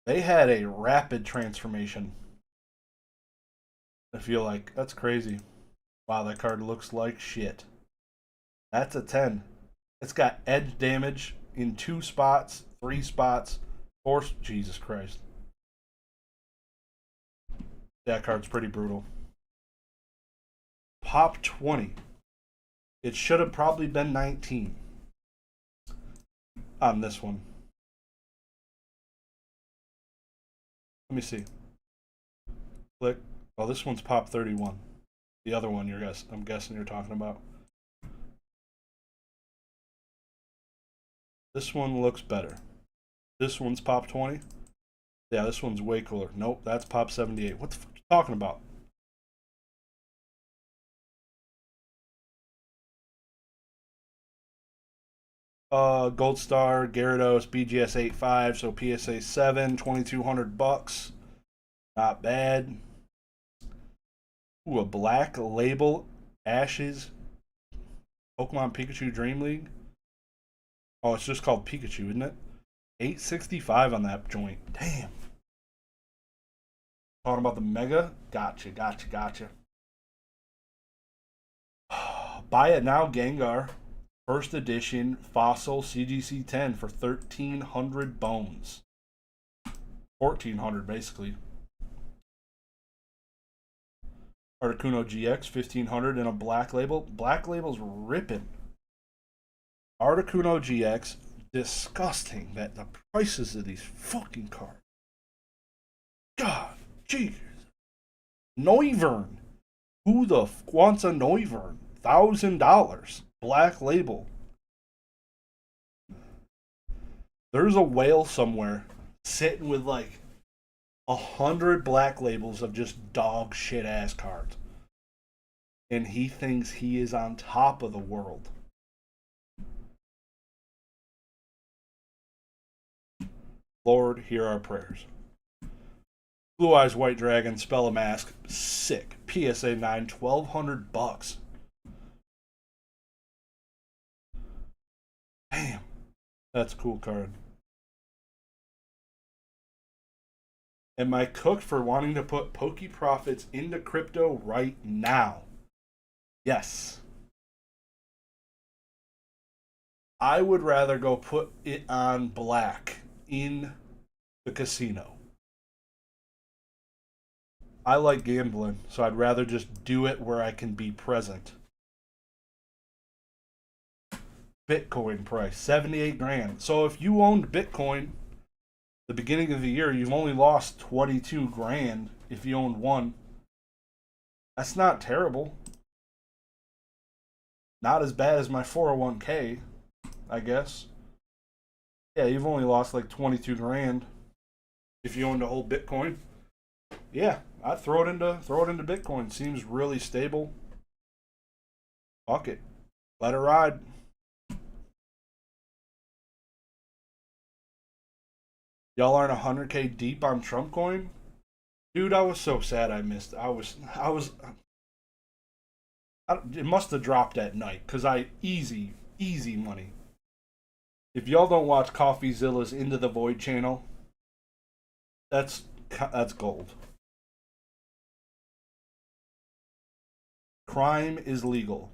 They had a rapid transformation. I feel like that's crazy. Wow, that card looks like shit. That's a 10. It's got edge damage in 2 spots, 3 spots, 4. Jesus Christ. That card's pretty brutal. Pop 20. It should have probably been 19 on this one. Let me see. Click. Oh, this one's Pop 31. The other one I'm guessing you're talking about. This one looks better. This one's Pop 20. Yeah, this one's way cooler. Nope, that's Pop 78. What the fuck are you talking about? Gold Star, Gyarados, BGS 85, so PSA 7, $2,200. Not bad. Ooh, a black label Ashes Pokemon Pikachu Dream League. Oh, it's just called Pikachu, isn't it? $865 on that joint. Damn. Talking about the Mega? Gotcha. Buy it now, Gengar. First edition Fossil CGC 10 for 1,300 bones. 1,400 basically. Articuno GX 1,500 and a black label. Black label's ripping. Articuno GX, disgusting that the prices of these fucking cards. God, jeez. Noivern. Who the f wants a Noivern? $1,000. Black label. There's a whale somewhere sitting with like 100 black labels of just dog shit ass cards. And he thinks he is on top of the world. Lord, hear our prayers. Blue Eyes White Dragon, Spell a Mask, sick. PSA 9, $1,200. Damn. That's a cool card. Am I cooked for wanting to put pokey profits into crypto right now? Yes. I would rather go put it on black in the casino. I like gambling, so I'd rather just do it where I can be present. Bitcoin price 78 grand. So if you owned Bitcoin the beginning of the year, you've only lost 22 grand if you owned one. That's not terrible. Not as bad as my 401k, I guess. Yeah, you've only lost like 22 grand if you owned a whole Bitcoin. Yeah, I'd throw it into Bitcoin. Seems really stable. Fuck it. Let it ride. Y'all aren't 100K deep on Trump coin? Dude, I was so sad I missed. It must have dropped at night because easy money. If y'all don't watch CoffeeZilla's Into the Void channel, that's gold. Crime is legal.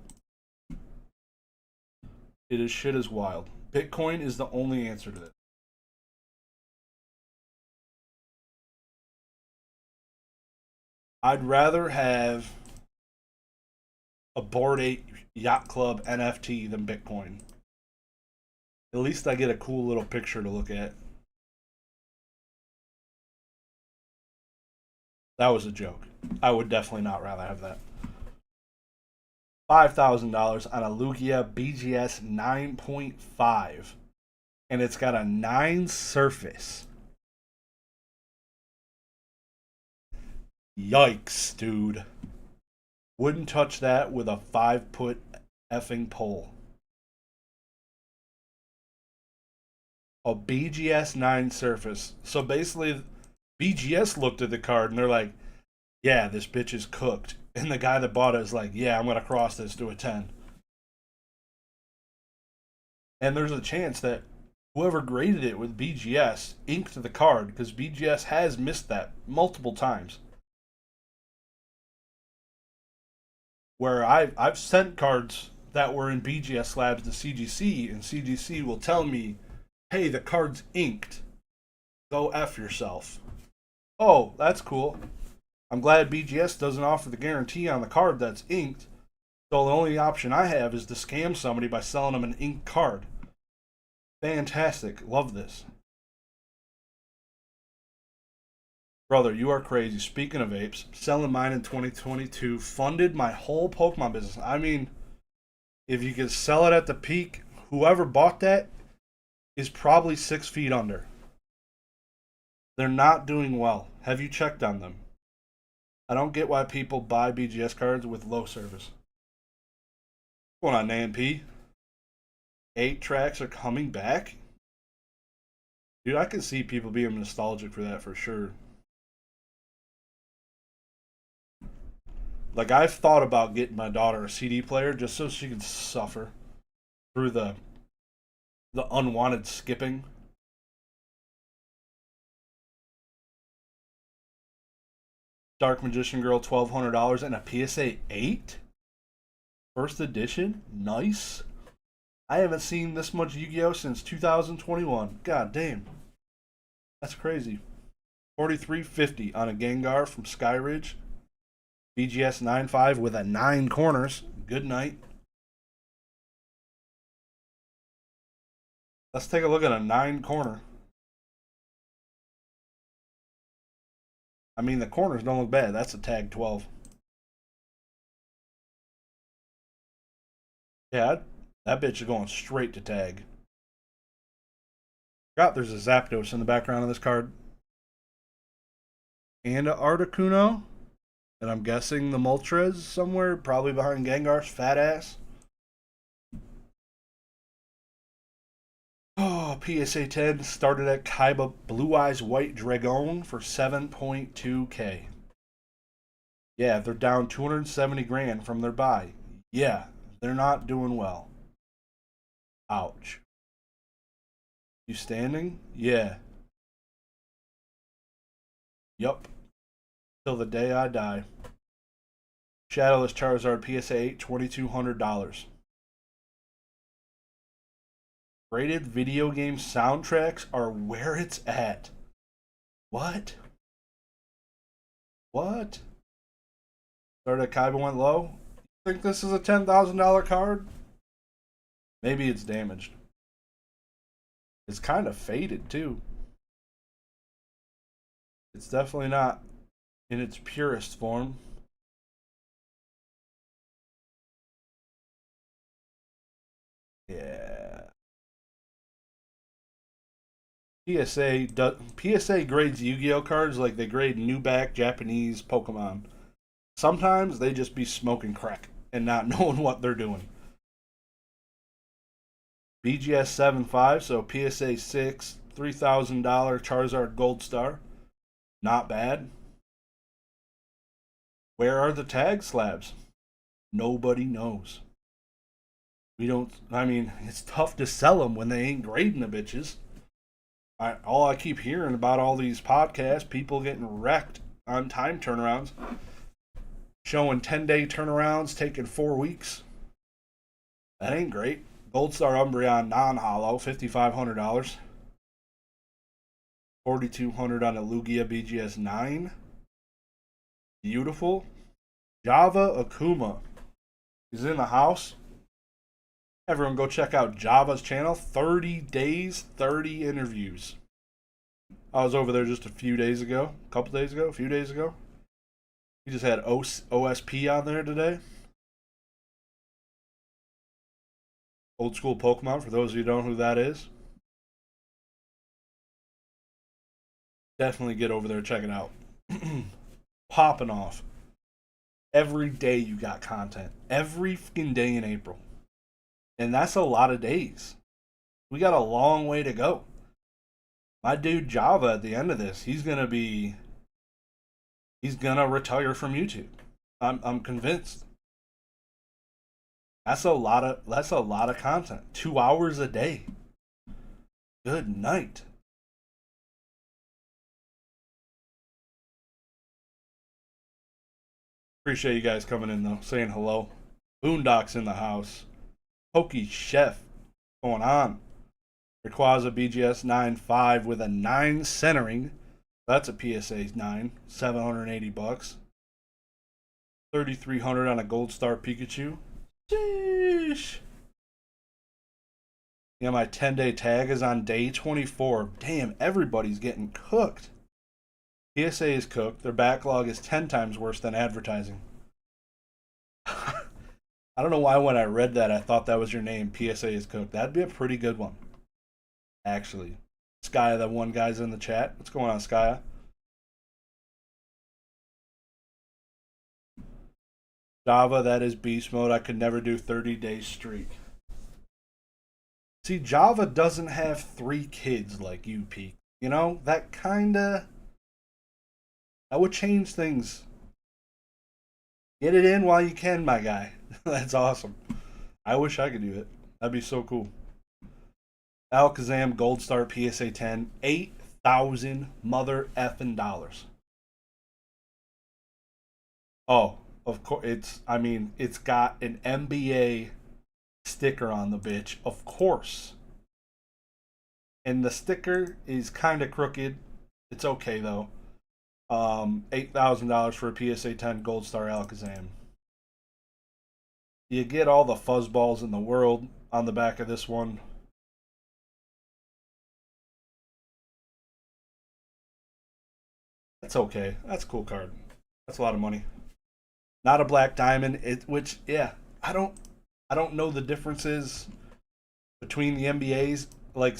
It is shit is wild. Bitcoin is the only answer to this. I'd rather have a Bored Ape Yacht Club NFT than Bitcoin. At least I get a cool little picture to look at. That was a joke. I would definitely not rather have that. $5,000 on a Lugia BGS 9.5. And it's got a 9 surface. Yikes, dude. Wouldn't touch that with a 5-foot effing pole. A BGS 9 surface. So basically, BGS looked at the card and they're like, yeah, this bitch is cooked. And the guy that bought it is like, yeah, I'm going to cross this to a 10. And there's a chance that whoever graded it with BGS inked the card because BGS has missed that multiple times. Where I've sent cards that were in BGS slabs to CGC, and CGC will tell me, hey, the card's inked. Go F yourself. Oh, that's cool. I'm glad BGS doesn't offer the guarantee on the card that's inked. So the only option I have is to scam somebody by selling them an inked card. Fantastic. Love this. Brother, you are crazy. Speaking of apes, selling mine in 2022 funded my whole Pokemon business. I mean, if you could sell it at the peak, whoever bought that is probably 6 feet under. They're not doing well. Have you checked on them? I don't get why people buy BGS cards with low service. What's going on, AMP? 8 tracks are coming back? Dude, I can see people being nostalgic for that for sure. Like, I've thought about getting my daughter a CD player just so she can suffer through the unwanted skipping. Dark Magician Girl, $1,200 and a PSA 8? First edition? Nice. I haven't seen this much Yu-Gi-Oh! Since 2021. God damn. That's crazy. $43.50 on a Gengar from Skyridge. BGS 9.5 with a 9 corners. Good night. Let's take a look at a 9 corner. I mean, the corners don't look bad. That's a tag 12. Yeah, that bitch is going straight to tag. God, there's a Zapdos in the background of this card. And an Articuno. And I'm guessing the Moltres somewhere, probably behind Gengar's fat ass. Oh, PSA 10 started at Kaiba Blue Eyes White Dragon for 7.2K. Yeah, they're down 270 grand from their buy. Yeah, they're not doing well. Ouch. You standing? Yeah. Yup. Till the day I die. Shadowless Charizard PSA 8, $2,200. Rated video game soundtracks are where it's at. What? What? Started Kaiba went low? Think this is a $10,000 card? Maybe it's damaged. It's kind of faded too. It's definitely not in its purest form. Yeah. PSA grades Yu-Gi-Oh cards like they grade new back Japanese Pokemon. Sometimes they just be smoking crack and not knowing what they're doing. BGS 7.5, so PSA 6, $3,000 Charizard Gold Star. Not bad. Where are the tag slabs? Nobody knows. It's tough to sell them when they ain't grading the bitches. All I keep hearing about all these podcasts, people getting wrecked on time turnarounds, showing 10-day turnarounds, taking 4 weeks. That ain't great. Gold Star Umbreon non-hollow, $5,500. $4,200 on a Lugia BGS 9. Beautiful. Java Akuma is in the house. Everyone go check out Java's channel. 30 days, 30 interviews. I was over there just a few days ago. A few days ago. He just had OSP on there today. Old school Pokemon, for those of you who don't know who that is. Definitely get over there and check it out. Popping off. Every day you got content. Every fucking day in April. And that's a lot of days. We got a long way to go. My dude Java at the end of this, he's gonna retire from YouTube. I'm convinced. That's a lot of content. 2 hours a day. Good night. Appreciate you guys coming in though, saying hello. Boondocks in the house. Pokey Chef going on. Rayquaza BGS 9.5 with a 9 centering. That's a PSA 9. $780. $3,300 on a Gold Star Pikachu. Sheesh. Yeah, my 10-day tag is on day 24. Damn, everybody's getting cooked. PSA is cooked. Their backlog is 10 times worse than advertising. I don't know why when I read that I thought that was your name. PSA is cooked. That'd be a pretty good one. Actually. Skya, that one guy's in the chat. What's going on, Skya? Java, that is beast mode. I could never do 30 days streak. See, Java doesn't have 3 kids like you, Peak. You know, that would change things. Get it in while you can, my guy. That's awesome. I wish I could do it. That'd be so cool. Alakazam Gold Star PSA 10, $8,000 mother effing dollars. Oh, of course, it's got an NBA sticker on the bitch, of course. And the sticker is kind of crooked. It's okay though. $8,000 for a PSA 10 Gold Star Alakazam. You get all the fuzzballs in the world on the back of this one. That's okay. That's a cool card. That's a lot of money. Not a black diamond. I don't know the differences between the NBAs. Like,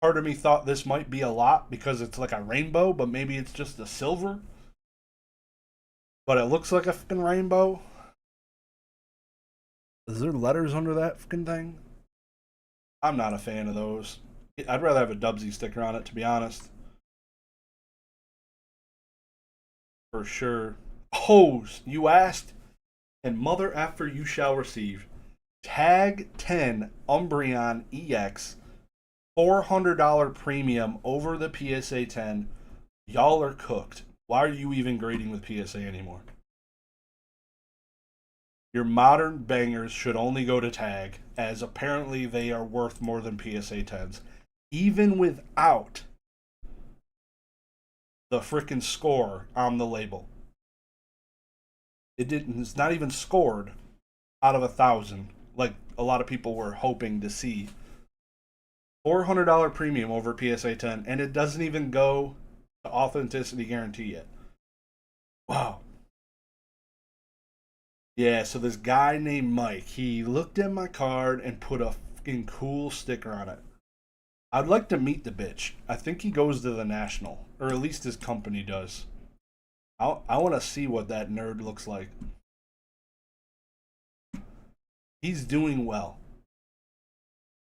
part of me thought this might be a lot because it's like a rainbow, but maybe it's just a silver. But it looks like a fucking rainbow. Is there letters under that fucking thing? I'm not a fan of those. I'd rather have a Dubsy sticker on it, to be honest. For sure. Oh, you asked, and mother effer you shall receive. Tag 10 Umbreon EX. $400 premium over the PSA 10. Y'all are cooked. Why are you even grading with PSA anymore? Your modern bangers should only go to tag, as apparently they are worth more than PSA 10s, even without the frickin' score on the label. It's not even scored out of 1,000, like a lot of people were hoping to see. $400 premium over PSA 10, and it doesn't even go to authenticity guarantee yet. Wow. Yeah, so this guy named Mike, he looked at my card and put a fucking cool sticker on it. I'd like to meet the bitch. I think he goes to the National, or at least his company does. I want to see what that nerd looks like. He's doing well.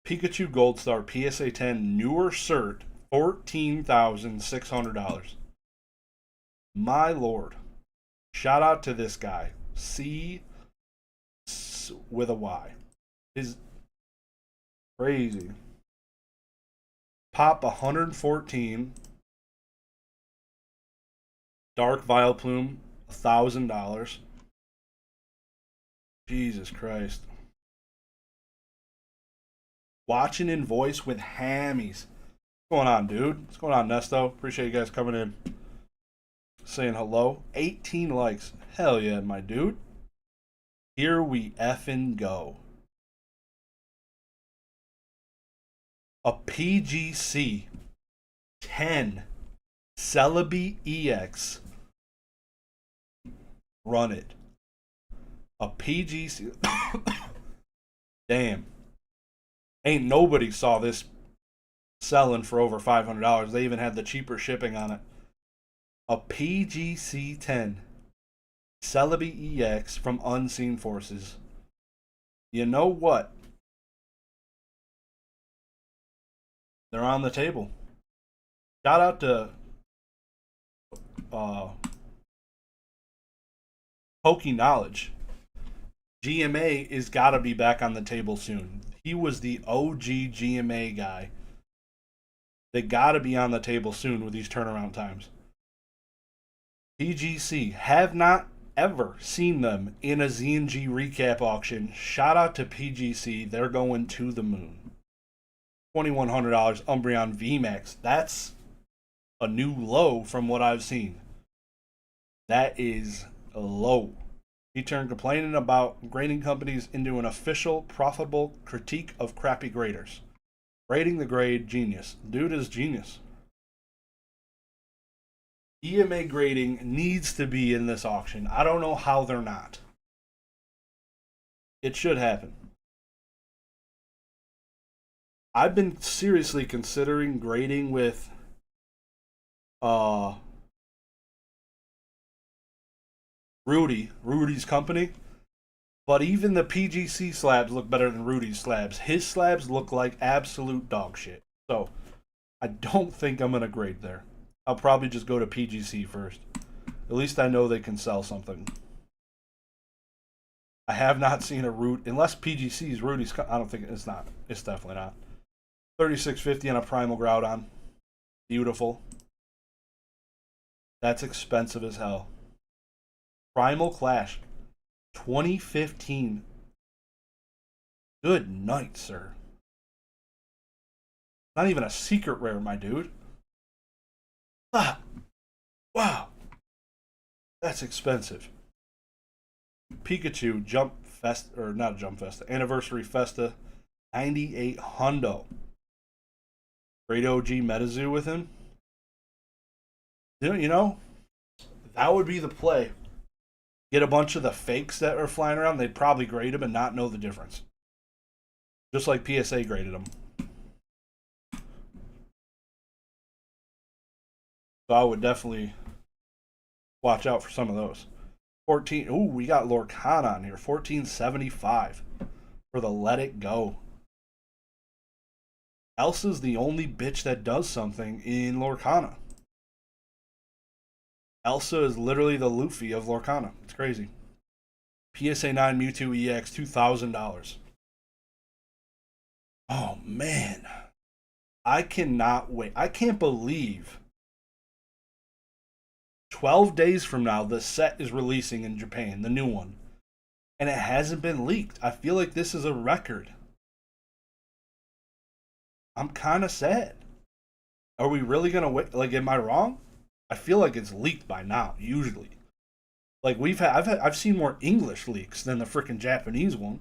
Pikachu Gold Star PSA 10 newer cert, $14,600. My lord. Shout out to this guy. C with a Y. Is crazy. Pop 114. Dark Vileplume, $1,000. Jesus Christ. Watching in voice with hammies. What's going on, dude? What's going on, Nesto? Appreciate you guys coming in. Saying hello. 18 likes. Hell yeah, my dude. Here we effing go. A PGC 10 Celebi EX. Run it. A PGC. Damn. Ain't nobody saw this selling for over $500. They even had the cheaper shipping on it. A PGC 10 Celebi EX from Unseen Forces. You know what? They're on the table. Shout out to Pokey Knowledge. GMA is got to be back on the table soon. He was the OG GMA guy. They got to be on the table soon with these turnaround times. PGC, have not ever seen them in a ZNG recap auction. Shout out to PGC. They're going to the moon. $2,100 Umbreon VMAX. That's a new low from what I've seen. That is low. He turned complaining about grading companies into an official, profitable critique of crappy graders. Grading the grade, genius. Dude is genius. EMA grading needs to be in this auction. I don't know how they're not. It should happen. I've been seriously considering grading with Rudy's company. But even the PGC slabs look better than Rudy's slabs. His slabs look like absolute dog shit. So I don't think I'm going to grade there. I'll probably just go to PGC first. At least I know they can sell something. I have not seen a root, unless PGC's Rudy's. I don't think it's not. It's definitely not. 3650 on a Primal Groudon. Beautiful. That's expensive as hell. Primal Clash. 2015. Good night, sir. Not even a secret rare, my dude. Ah. Wow. That's expensive. Pikachu Jump Fest, or not Jump Festa, Anniversary Festa, 98 hundo. Great OG Metazoo with him. You know, that would be the play. Get a bunch of the fakes that are flying around. They'd probably grade them and not know the difference. Just like PSA graded them. So I would definitely watch out for some of those. 14. Ooh, we got Lorcana on here. 1475 for the Let It Go. Elsa's the only bitch that does something in Lorcana. Elsa is literally the Luffy of Lorcana. It's crazy. PSA 9 Mewtwo EX, $2,000. Oh, man. I cannot wait. I can't believe 12 days from now, the set is releasing in Japan, the new one. And it hasn't been leaked. I feel like this is a record. I'm kind of sad. Are we really going to wait? Like, am I wrong? I feel like it's leaked by now, usually. Like, I've seen more English leaks than the freaking Japanese one.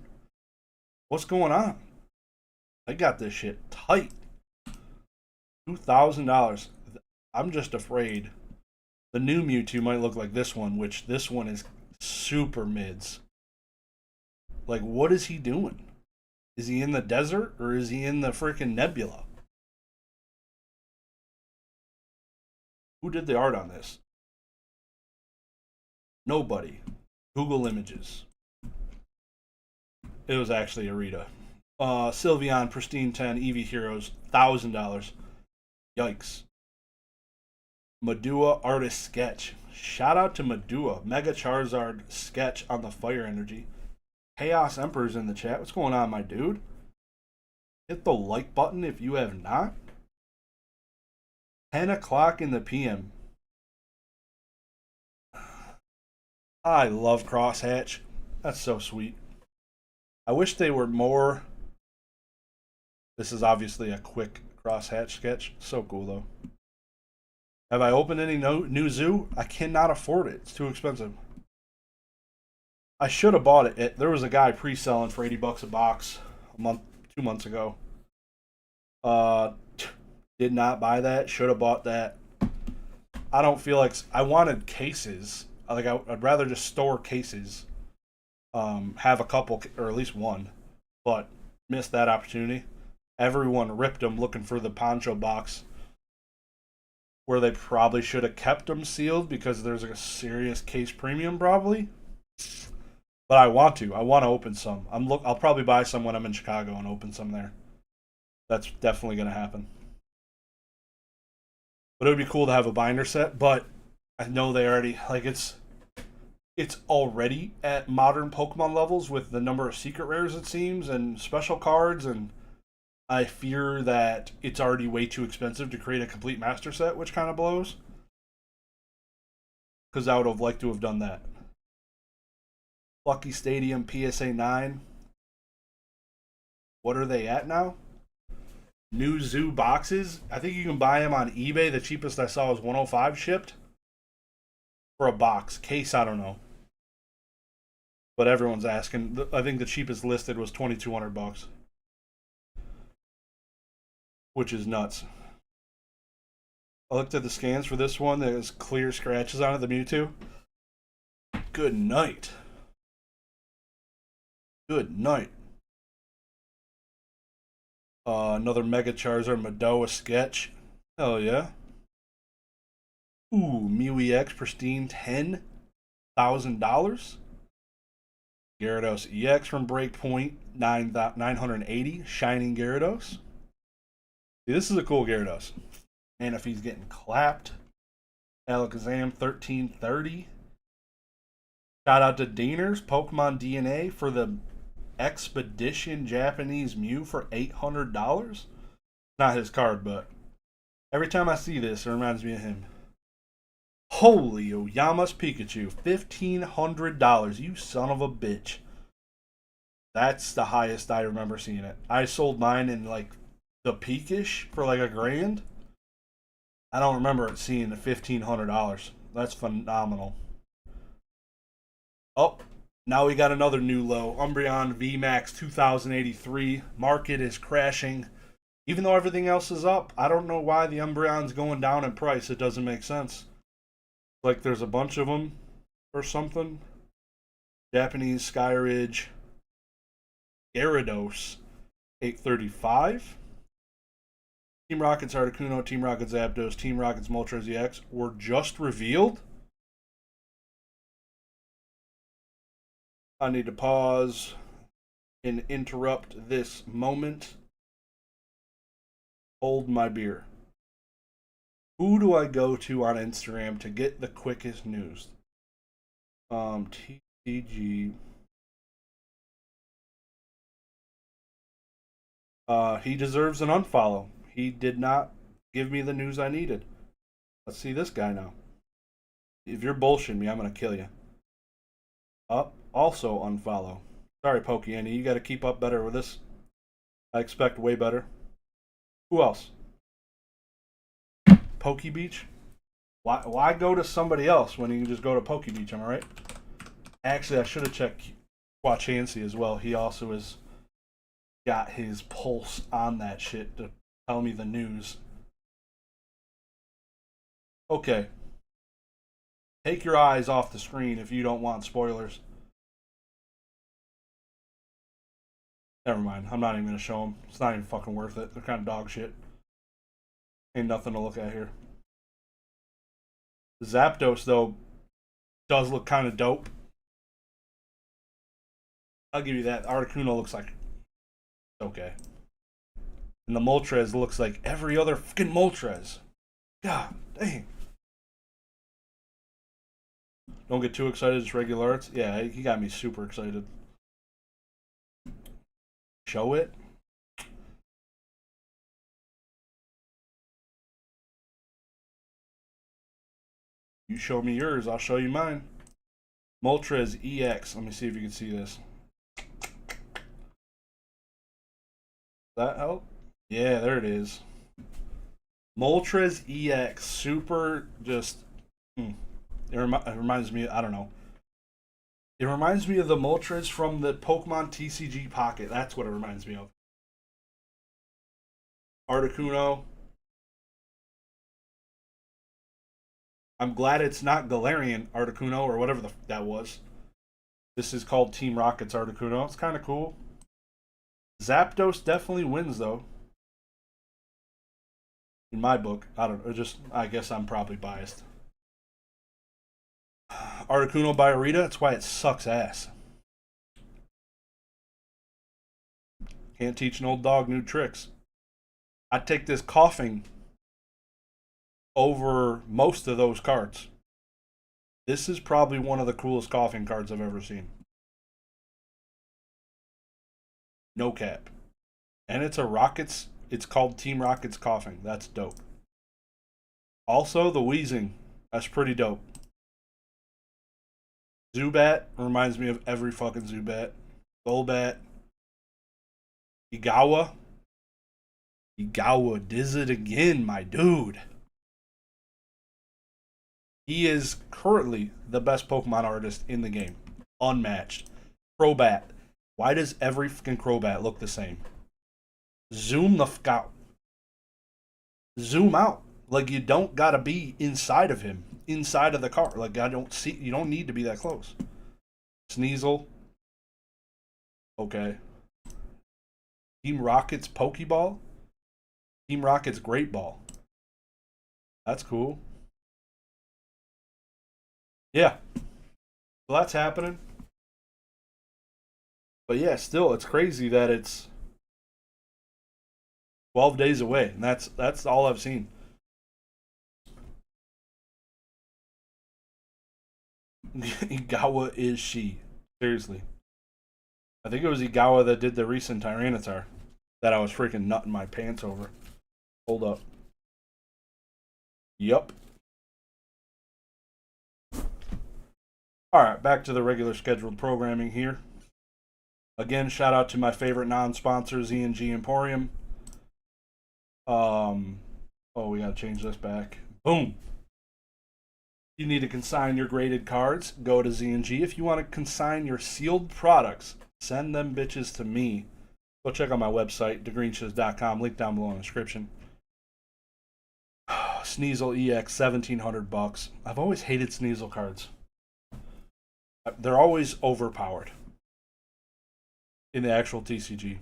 What's going on? They got this shit tight. $2,000. I'm just afraid the new Mewtwo might look like this one, which this one is super mids. Like, what is he doing? Is he in the desert or is he in the freaking nebula? Who did the art on this? Nobody. Google Images. It was actually Arita. Sylveon, Pristine 10, Eevee Heroes, $1,000. Yikes. Madua Artist Sketch. Shout out to Madua. Mega Charizard Sketch on the Fire Energy. Chaos Emperor's in the chat. What's going on, my dude? Hit the like button if you have not. 10 o'clock in the PM. I love Crosshatch. That's so sweet. I wish they were more. This is obviously a quick Crosshatch sketch. So cool, though. Have I opened any new zoo? I cannot afford it. It's too expensive. I should have bought it. There was a guy pre-selling for $80 a box 2 months ago. Did not buy that. Should have bought that. I don't feel like I wanted cases. Like I'd rather just store cases. Have a couple or at least one, but missed that opportunity. Everyone ripped them looking for the poncho box, where they probably should have kept them sealed because there's a serious case premium probably. But I want to open some. I'll probably buy some when I'm in Chicago and open some there. That's definitely gonna happen. But it would be cool to have a binder set. But I know they already it's already at modern Pokemon levels with the number of secret rares it seems and special cards, and I fear that it's already way too expensive to create a complete master set, which kind of blows. Because I would have liked to have done that. Lucky Stadium PSA 9. What are they at now? New zoo boxes. I think you can buy them on eBay. The cheapest I saw was $105 shipped. For a box. Case, I don't know. But everyone's asking. I think the cheapest listed was $2,200. Which is nuts. I looked at the scans for this one. There's clear scratches on it, the Mewtwo. Good night. Good night. Another Mega Charizard Madoa sketch. Hell yeah. Ooh, Mew EX Pristine $10,000. Gyarados EX from Breakpoint 980. Shining Gyarados. See, this is a cool Gyarados. And if he's getting clapped. Alakazam 1330. Shout out to Dieners, Pokemon DNA for the Expedition Japanese Mew for $800. Not his card, but every time I see this, it reminds me of him. Holy Oyama's Pikachu, $1,500. You son of a bitch. That's the highest I remember seeing it. I sold mine in like the peakish for like $1,000. I don't remember it seeing the $1,500. That's phenomenal. Oh, now we got another new low. Umbreon VMAX 2083. Market is crashing. Even though everything else is up, I don't know why the Umbreon's going down in price. It doesn't make sense. Like there's a bunch of them or something. Japanese Skyridge. Gyarados 835. Team Rocket's Articuno, Team Rocket's Zapdos, Team Rocket's Moltres EX were just revealed. I need to pause and interrupt this moment. Hold my beer. Who do I go to on Instagram to get the quickest news? TCG. He deserves an unfollow. He did not give me the news I needed. Let's see this guy now. If you're bullshitting me, I'm gonna kill you. Up. Also unfollow. Sorry, Pokey you gotta keep up better with this. I expect way better. Who else? Pokey Beach? Why go to somebody else when you can just go to Pokey Beach, am I right? Actually, I should have checked Quachancy as well. He also has got his pulse on that shit to tell me the news. Okay. Take your eyes off the screen if you don't want spoilers. Never mind. I'm not even going to show them. It's not even fucking worth it. They're kind of dog shit. Ain't nothing to look at here. Zapdos, though, does look kind of dope. I'll give you that. Articuno looks like okay. And the Moltres looks like every other fucking Moltres. God dang. Don't get too excited, it's regular arts. Yeah, he got me super excited. Show it. You show me yours, I'll show you mine. Moltres EX. Let me see if you can see this. That help? Yeah, there it is. Moltres EX. Super just... It reminds me, I don't know. It reminds me of the Moltres from the Pokemon TCG Pocket. That's what it reminds me of. Articuno. I'm glad it's not Galarian Articuno or whatever that was. This is called Team Rocket's Articuno. It's kind of cool. Zapdos definitely wins, though. In my book. I guess I'm probably biased. Articuno by Arita, that's why it sucks ass. Can't teach an old dog new tricks. I take this coughing over most of those cards. This is probably one of the coolest coughing cards I've ever seen. No cap. And it's a Rockets. It's called Team Rockets coughing. That's dope. Also, the wheezing. That's pretty dope. Zubat reminds me of every fucking Zubat. Golbat. Igawa. Igawa does it again, my dude. He is currently the best Pokemon artist in the game. Unmatched. Crobat. Why does every fucking Crobat look the same? Zoom the fuck out. Zoom out. Like, you don't gotta be inside of him. Inside of the car. Like, you don't need to be that close. Sneasel. Okay. Team Rocket's Pokeball. Team Rocket's Great Ball. That's cool. Yeah. So that's happening. But yeah, still, it's crazy that it's 12 days away. And that's all I've seen. Igawa is she. Seriously. I think it was Igawa that did the recent Tyranitar that I was freaking nutting my pants over. Hold up. Yup. Alright, back to the regular scheduled programming here. Again, shout out to my favorite non-sponsor, Z&G Emporium. Oh, we gotta change this back. Boom. You need to consign your graded cards, go to Z&G. If you want to consign your sealed products, send them bitches to me. Go check out my website, Dagreenshiz.com. Link down below in the description. Sneasel EX, $1,700. I've always hated Sneasel cards. They're always overpowered in the actual TCG.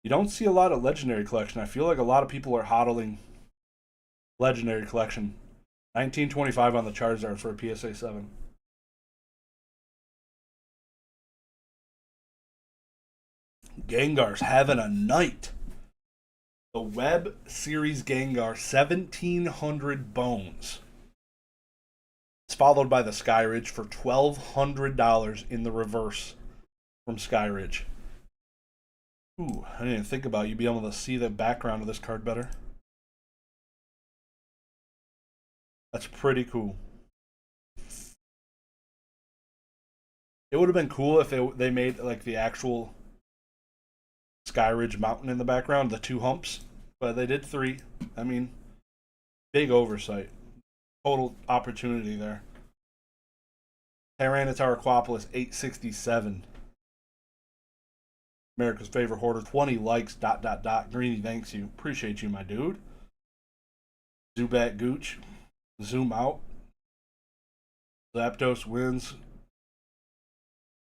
You don't see a lot of Legendary Collection. I feel like a lot of people are hodling Legendary Collection. 1925 on the Charizard for a PSA 7. Gengar's having a night. The Web Series Gengar, 1,700 bones. It's followed by the Skyridge for $1,200 in the reverse from Skyridge. Ooh, I didn't even think about you being able to see the background of this card better. That's pretty cool. It would have been cool if they made like the actual Skyridge Mountain in the background, the two humps, but they did three. I mean, big oversight. Total opportunity there. Tyranitar Aquapolis 867. America's favorite hoarder 20 likes. ... Greeny thanks you. Appreciate you, my dude. Zubat Gooch. Zoom out. Zapdos wins.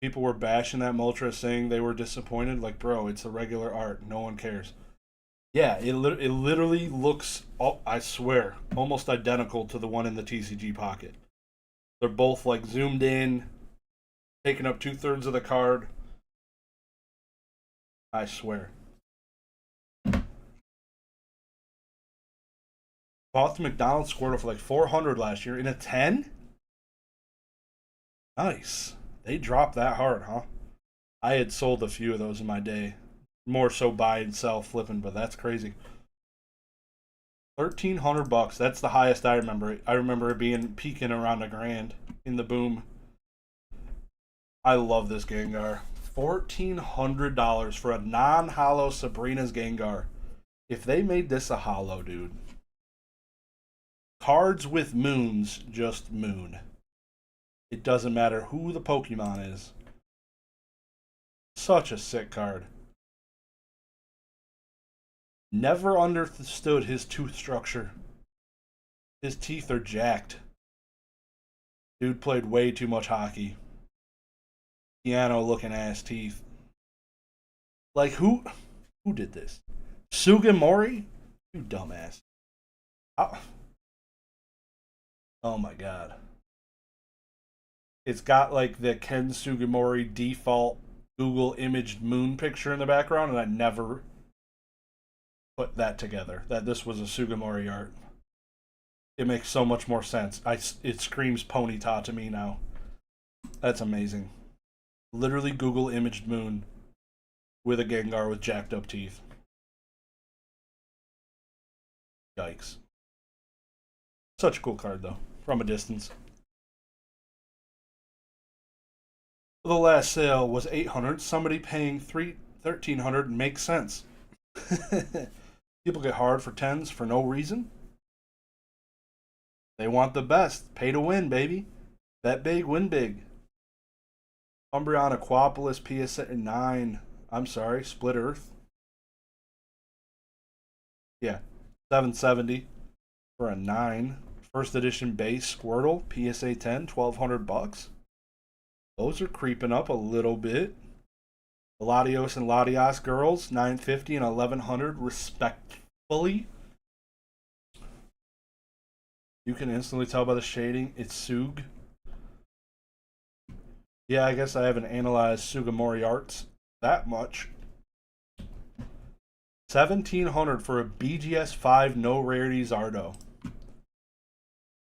People were bashing that Moltres, saying they were disappointed. Like, bro, it's a regular art. No one cares. Yeah, it literally looks, oh, I swear, almost identical to the one in the TCG pocket. They're both like zoomed in, taking up 2/3 of the card. I swear. Bought the McDonald's Squirtle for like 400 last year in a 10? Nice. They dropped that hard, huh? I had sold a few of those in my day. More so buy and sell flipping, but that's crazy. $1,300. That's the highest I remember. I remember it being peaking around $1,000 in the boom. I love this Gengar. $1,400 for a non-holo Sabrina's Gengar. If they made this a holo, dude. Cards with moons, just moon. It doesn't matter who the Pokemon is. Such a sick card. Never understood his tooth structure. His teeth are jacked. Dude played way too much hockey. Piano looking ass teeth. Like who did this? Sugimori? You dumbass. Oh my god. It's got like the Ken Sugimori default Google imaged moon picture in the background, and I never put that together, that this was a Sugimori art. It makes so much more sense. It screams Ponyta to me now. That's amazing. Literally Google imaged moon with a Gengar with jacked up teeth. Yikes. Such a cool card though, from a distance. The last sale was $800. Somebody paying $1,300 makes sense. People get hard for 10s for no reason. They want the best. Pay to win, baby. Bet big, win big. Umbreon Aquapolis PSA 9. I'm sorry, Split Earth. Yeah, $770 for a 9. First edition base Squirtle PSA 10, $1,200. Those are creeping up a little bit. Latios and Latias girls, $950 and $1,100 respectfully. You can instantly tell by the shading it's Sug. Yeah, I guess I haven't analyzed Sugimori arts that much. $1,700 for a BGS 5 no rarities Ardo.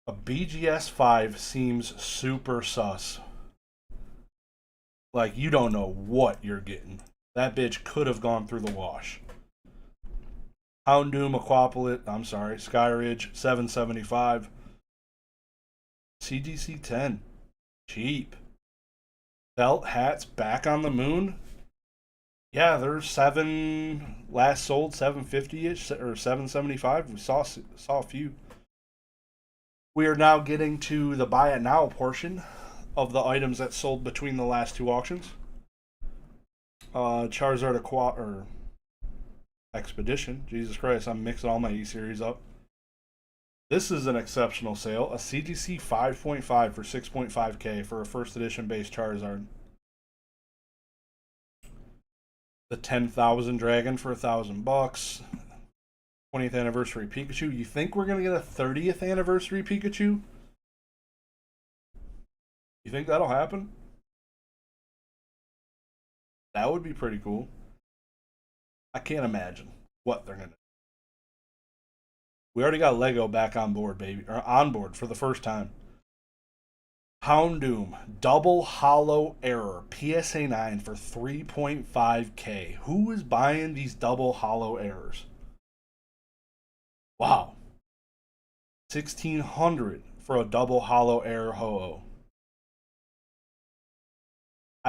A BGS 5 seems super sus. Like, you don't know what you're getting. That bitch could have gone through the wash. Houndoom Aquapolis, I'm sorry, Skyridge, $775. CGC 10. Cheap. Felt hats back on the moon. Yeah, there's 7 last sold, 750-ish or 775. We saw a few. We are now getting to the buy it now portion of the items that sold between the last two auctions. Charizard or Expedition. Jesus Christ, I'm mixing all my E-Series up. This is an exceptional sale. A CGC 5.5 for 6.5k for a first edition base Charizard. The 10,000 Dragon for $1,000. 20th anniversary Pikachu. You think we're gonna get a 30th anniversary Pikachu? You think that'll happen? That would be pretty cool. I can't imagine what they're gonna do. We already got Lego back on board, baby. Or on board for the first time. Houndoom, double hollow error, PSA 9 for 3.5k. Who is buying these double hollow errors? Wow. 1,600 for a double hollow error Ho-Oh.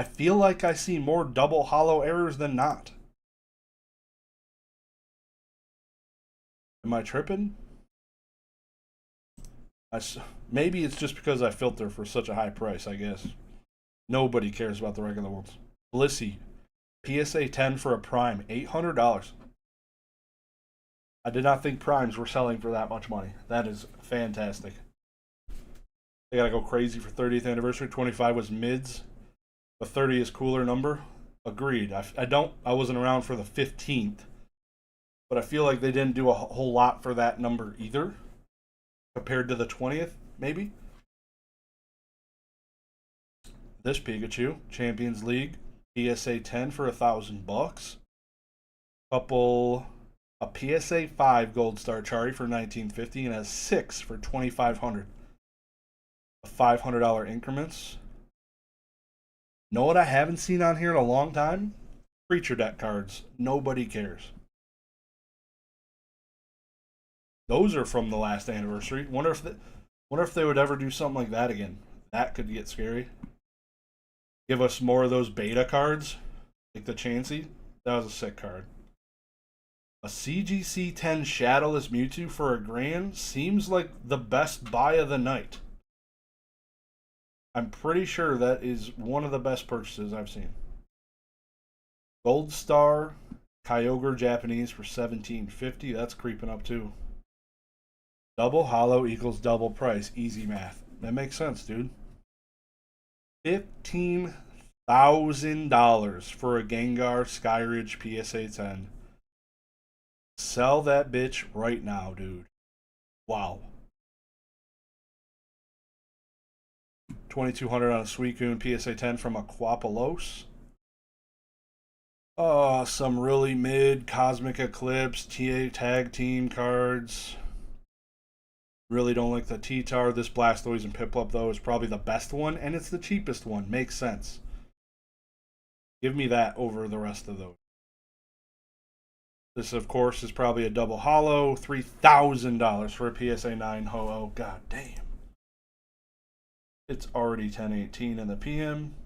I feel like I see more double hollow errors than not. Am I tripping? Maybe it's just because I filter for such a high price, I guess. Nobody cares about the regular ones. Blissey, PSA 10 for a Prime, $800. I did not think Primes were selling for that much money. That is fantastic. They gotta go crazy for 30th anniversary. 25 was mids. The 30 is cooler number. Agreed. I wasn't around for the 15th, but I feel like they didn't do a whole lot for that number either, compared to the 20th, maybe. This Pikachu, Champions League, PSA 10 for $1,000. A PSA 5 Gold Star Chari for $19.50 and a 6 for $2,500. $500 increments. Know what I haven't seen on here in a long time? Creature deck cards. Nobody cares. Those are from the last anniversary. Wonder if they would ever do something like that again. That could get scary. Give us more of those beta cards, like the Chansey. That was a sick card. A CGC 10 Shadowless Mewtwo for $1,000 seems like the best buy of the night. I'm pretty sure that is one of the best purchases I've seen. Gold Star Kyogre Japanese for $17.50. That's creeping up too. Double hollow equals double price. Easy math. That makes sense, dude. $15,000 for a Gengar Skyridge PSA 10. Sell that bitch right now, dude. Wow. $2,200 on a Suicune PSA 10 from Aquapolos. Some really mid Cosmic Eclipse TA tag team cards. Really don't like the T-Tar. This Blastoise and Piplup, though, is probably the best one, and it's the cheapest one. Makes sense. Give me that over the rest of those. This, of course, is probably a double hollow. $3,000 for a PSA 9 Ho-Oh. God damn. It's already 10:18 in the PM.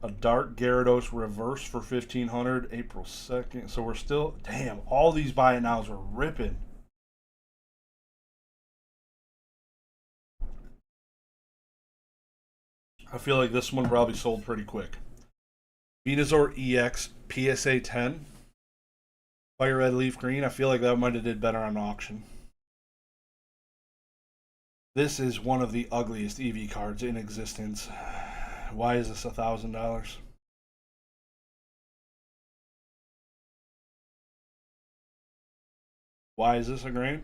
A Dark Gyarados reverse for $1,500. April 2nd. So we're still... Damn, all these buy it nows are ripping. I feel like this one probably sold pretty quick. Venusaur EX PSA 10. Fire Red Leaf Green. I feel like that might have did better on auction. This is one of the ugliest EV cards in existence. Why is this $1,000? Why is this $1,000?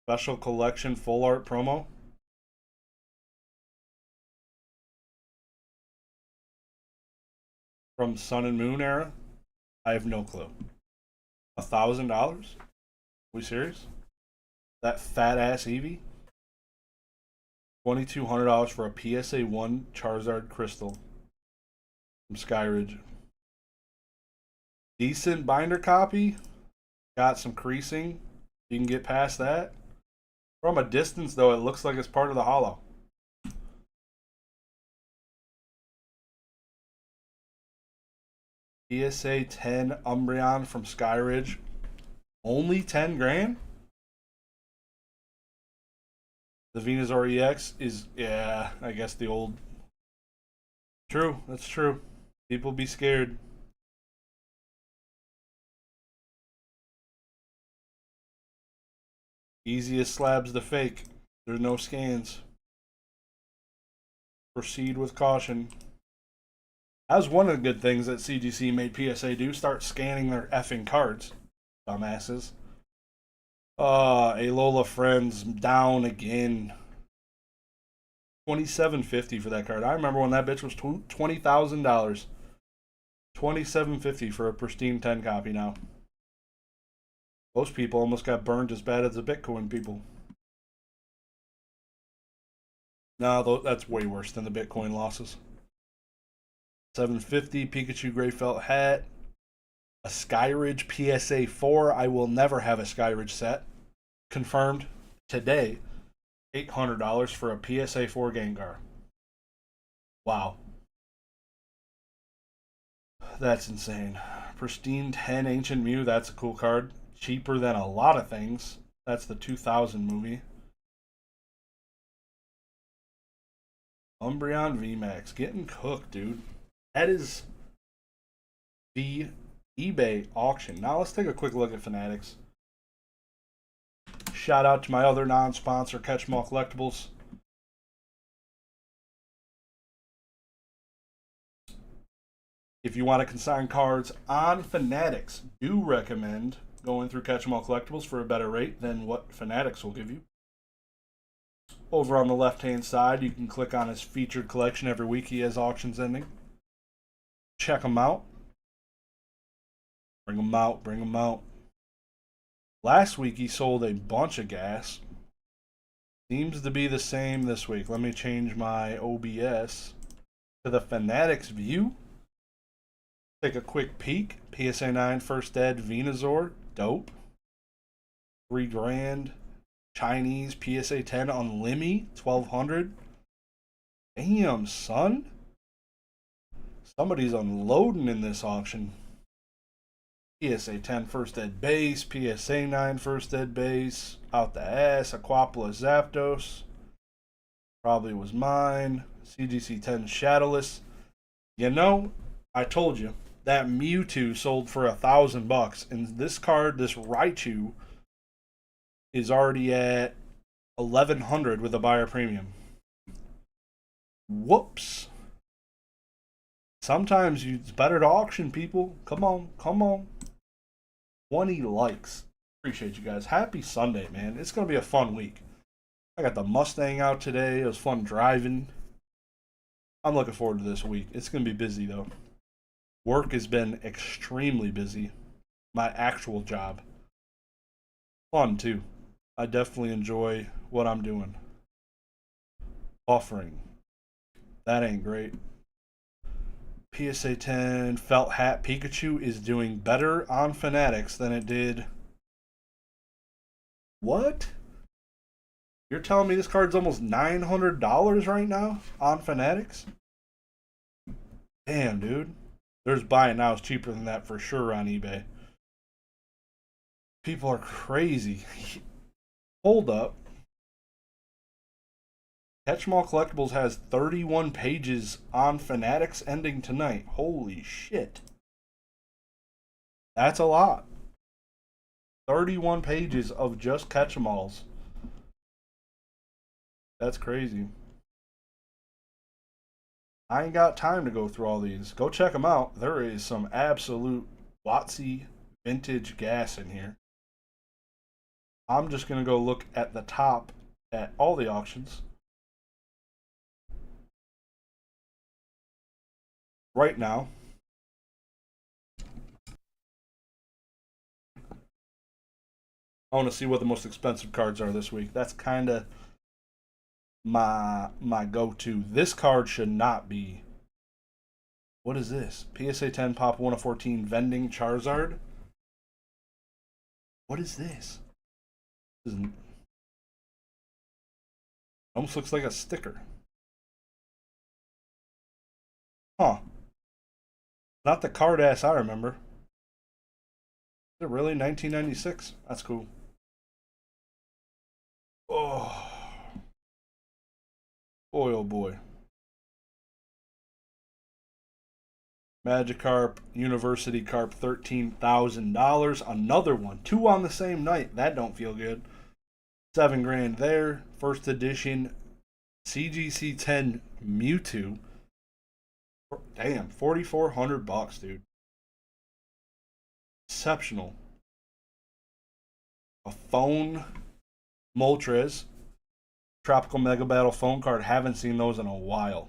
Special collection full art promo. From Sun and Moon era? I have no clue. $1,000? We serious? That fat ass Eevee? $2,200 for a PSA 1 Charizard Crystal from Skyridge. Decent binder copy. Got some creasing. You can get past that. From a distance, though, it looks like it's part of the holo. PSA 10 Umbreon from Skyridge. Only 10 grand? The Venusaur EX is, yeah, I guess the old. True, that's true. People be scared. Easiest slabs to fake. There's no scans. Proceed with caution. That was one of the good things that CGC made PSA do. Start scanning their effing cards. Dumbasses. Alola Friends down again. $27.50 for that card. I remember when that bitch was $20,000. $27.50 for a pristine 10 copy now. Most people almost got burned as bad as the Bitcoin people. No, that's way worse than the Bitcoin losses. $7.50 Pikachu Gray Felt Hat. A Skyridge PSA 4. I will never have a Skyridge set. Confirmed today. $800 for a PSA 4 Gengar. Wow. That's insane. Pristine 10 Ancient Mew, that's a cool card. Cheaper than a lot of things. That's the 2000 movie. Umbreon VMAX. Getting cooked, dude. That is the eBay auction. Now let's take a quick look at Fanatics. Shout out to my other non-sponsor, Catch 'em All Collectibles. If you want to consign cards on Fanatics, do recommend going through Catch 'em All Collectibles for a better rate than what Fanatics will give you. Over on the left-hand side, you can click on his featured collection. Every week he has auctions ending. Check them out. Bring them out, bring them out. Last week he sold a bunch of gas. Seems to be the same this week. Let me change my OBS to the Fanatics view. Take a quick peek. PSA 9 First Ed Venusaur. Dope. $3,000. Chinese PSA 10 Unlimi. $1,200. Damn, son. Somebody's unloading in this auction. PSA 10 First Ed Base. PSA 9 First Ed Base. Out the ass. Aquapla Zapdos. Probably was mine. CGC 10 Shadowless. You know, I told you. That Mewtwo sold for $1,000, and this card, this Raichu, is already at $1,100 with a buyer premium. Whoops. Sometimes it's better to auction, people. Come on, come on. 20 likes. Appreciate you guys. Happy Sunday, man. It's gonna be a fun week. I got the Mustang out today. It was fun driving. I'm looking forward to this week. It's gonna be busy though. Work has been extremely busy. My actual job. Fun too. I definitely enjoy what I'm doing. Buffering. That ain't great. PSA 10 Felt Hat Pikachu is doing better on Fanatics than it did. What? You're telling me this card's almost $900 right now on Fanatics? Damn, dude. There's buy it now is cheaper than that for sure on eBay. People are crazy. Hold up. Catch 'em All Collectibles has 31 pages on Fanatics ending tonight. Holy shit. That's a lot. 31 pages of just Catch 'em Alls. That's crazy. I ain't got time to go through all these. Go check them out. There is some absolute Watsy vintage gas in here. I'm just going to go look at the top at all the auctions. Right now. I want to see what the most expensive cards are this week. That's kind of my go-to. This card should not be. What is this? PSA 10 Pop 1 of 14 Vending Charizard. What is this? Almost looks like a sticker. Huh. Not the card ass I remember. Is it really 1996? That's cool. Oh. Boy, oh boy. Magikarp, University Carp, $13,000. Another one. Two on the same night. That don't feel good. $7,000 there. First edition CGC 10 Mewtwo. Damn, $4,400, dude. Exceptional. A phone Moltres. Tropical Mega Battle phone card. Haven't seen those in a while.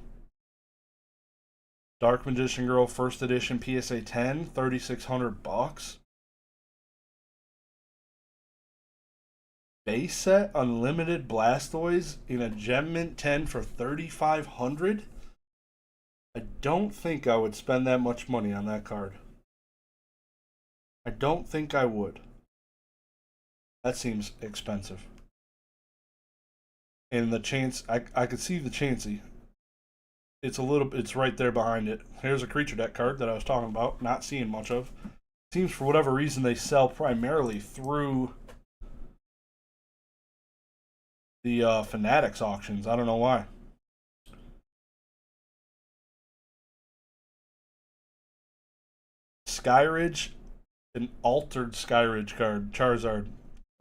Dark Magician Girl First Edition PSA 10, $3,600. Base set Unlimited Blastoise in a Gem Mint 10 for $3,500. I don't think I would spend that much money on that card. I don't think I would. That seems expensive. And the chance, I could see the Chansey. It's right there behind it. Here's a creature deck card that I was talking about, not seeing much of. Seems for whatever reason they sell primarily through the Fanatics auctions. I don't know why. Skyridge, an altered Skyridge card, Charizard,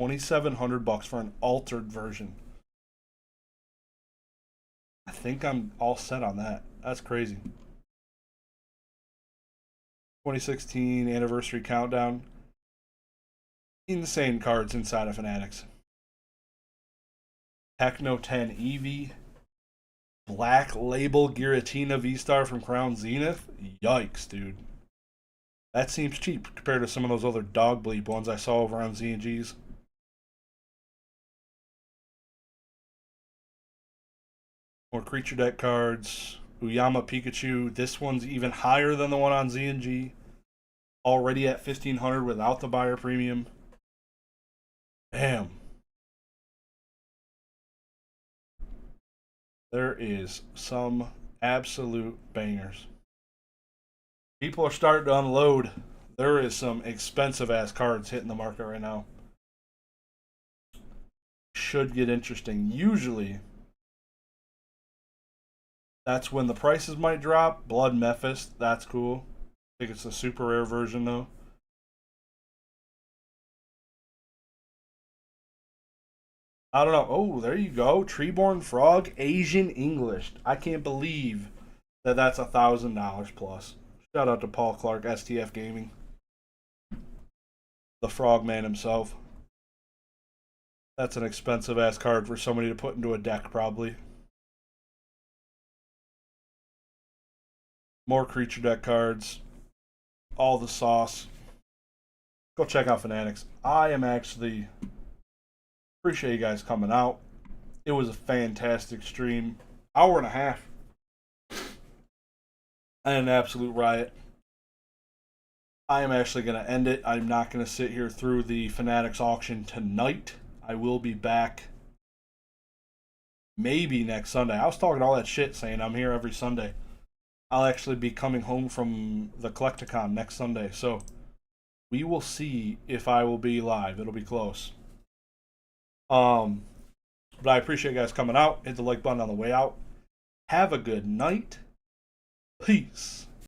$2,700 for an altered version. I think I'm all set on that. That's crazy. 2016 anniversary countdown. Insane cards inside of Fanatics. Techno 10 Eevee. Black Label Giratina V-Star from Crown Zenith. Yikes, dude. That seems cheap compared to some of those other dog bleep ones I saw over on Z&G's. More creature deck cards. Uyama Pikachu. This one's even higher than the one on Z&G. Already at $1,500 without the buyer premium. Damn. There is some absolute bangers. People are starting to unload. There is some expensive ass cards hitting the market right now. Should get interesting. Usually, that's when the prices might drop. Blood Mephist, that's cool. I think it's a super rare version though. I don't know. Oh, there you go. Treeborn Frog, Asian English. I can't believe that that's $1,000 plus. Shout out to Paul Clark, STF Gaming. The Frogman himself. That's an expensive ass card for somebody to put into a deck, probably. More creature deck cards. All the sauce. Go check out Fanatics. I am actually appreciate you guys coming out. It was a fantastic stream. Hour and a half. And an absolute riot. I am actually going to end it. I'm not going to sit here through the Fanatics auction tonight. I will be back maybe next Sunday. I was talking all that shit saying I'm here every Sunday. I'll actually be coming home from the Collecticon next Sunday. So we will see if I will be live. It'll be close. But I appreciate you guys coming out. Hit the like button on the way out. Have a good night. Peace.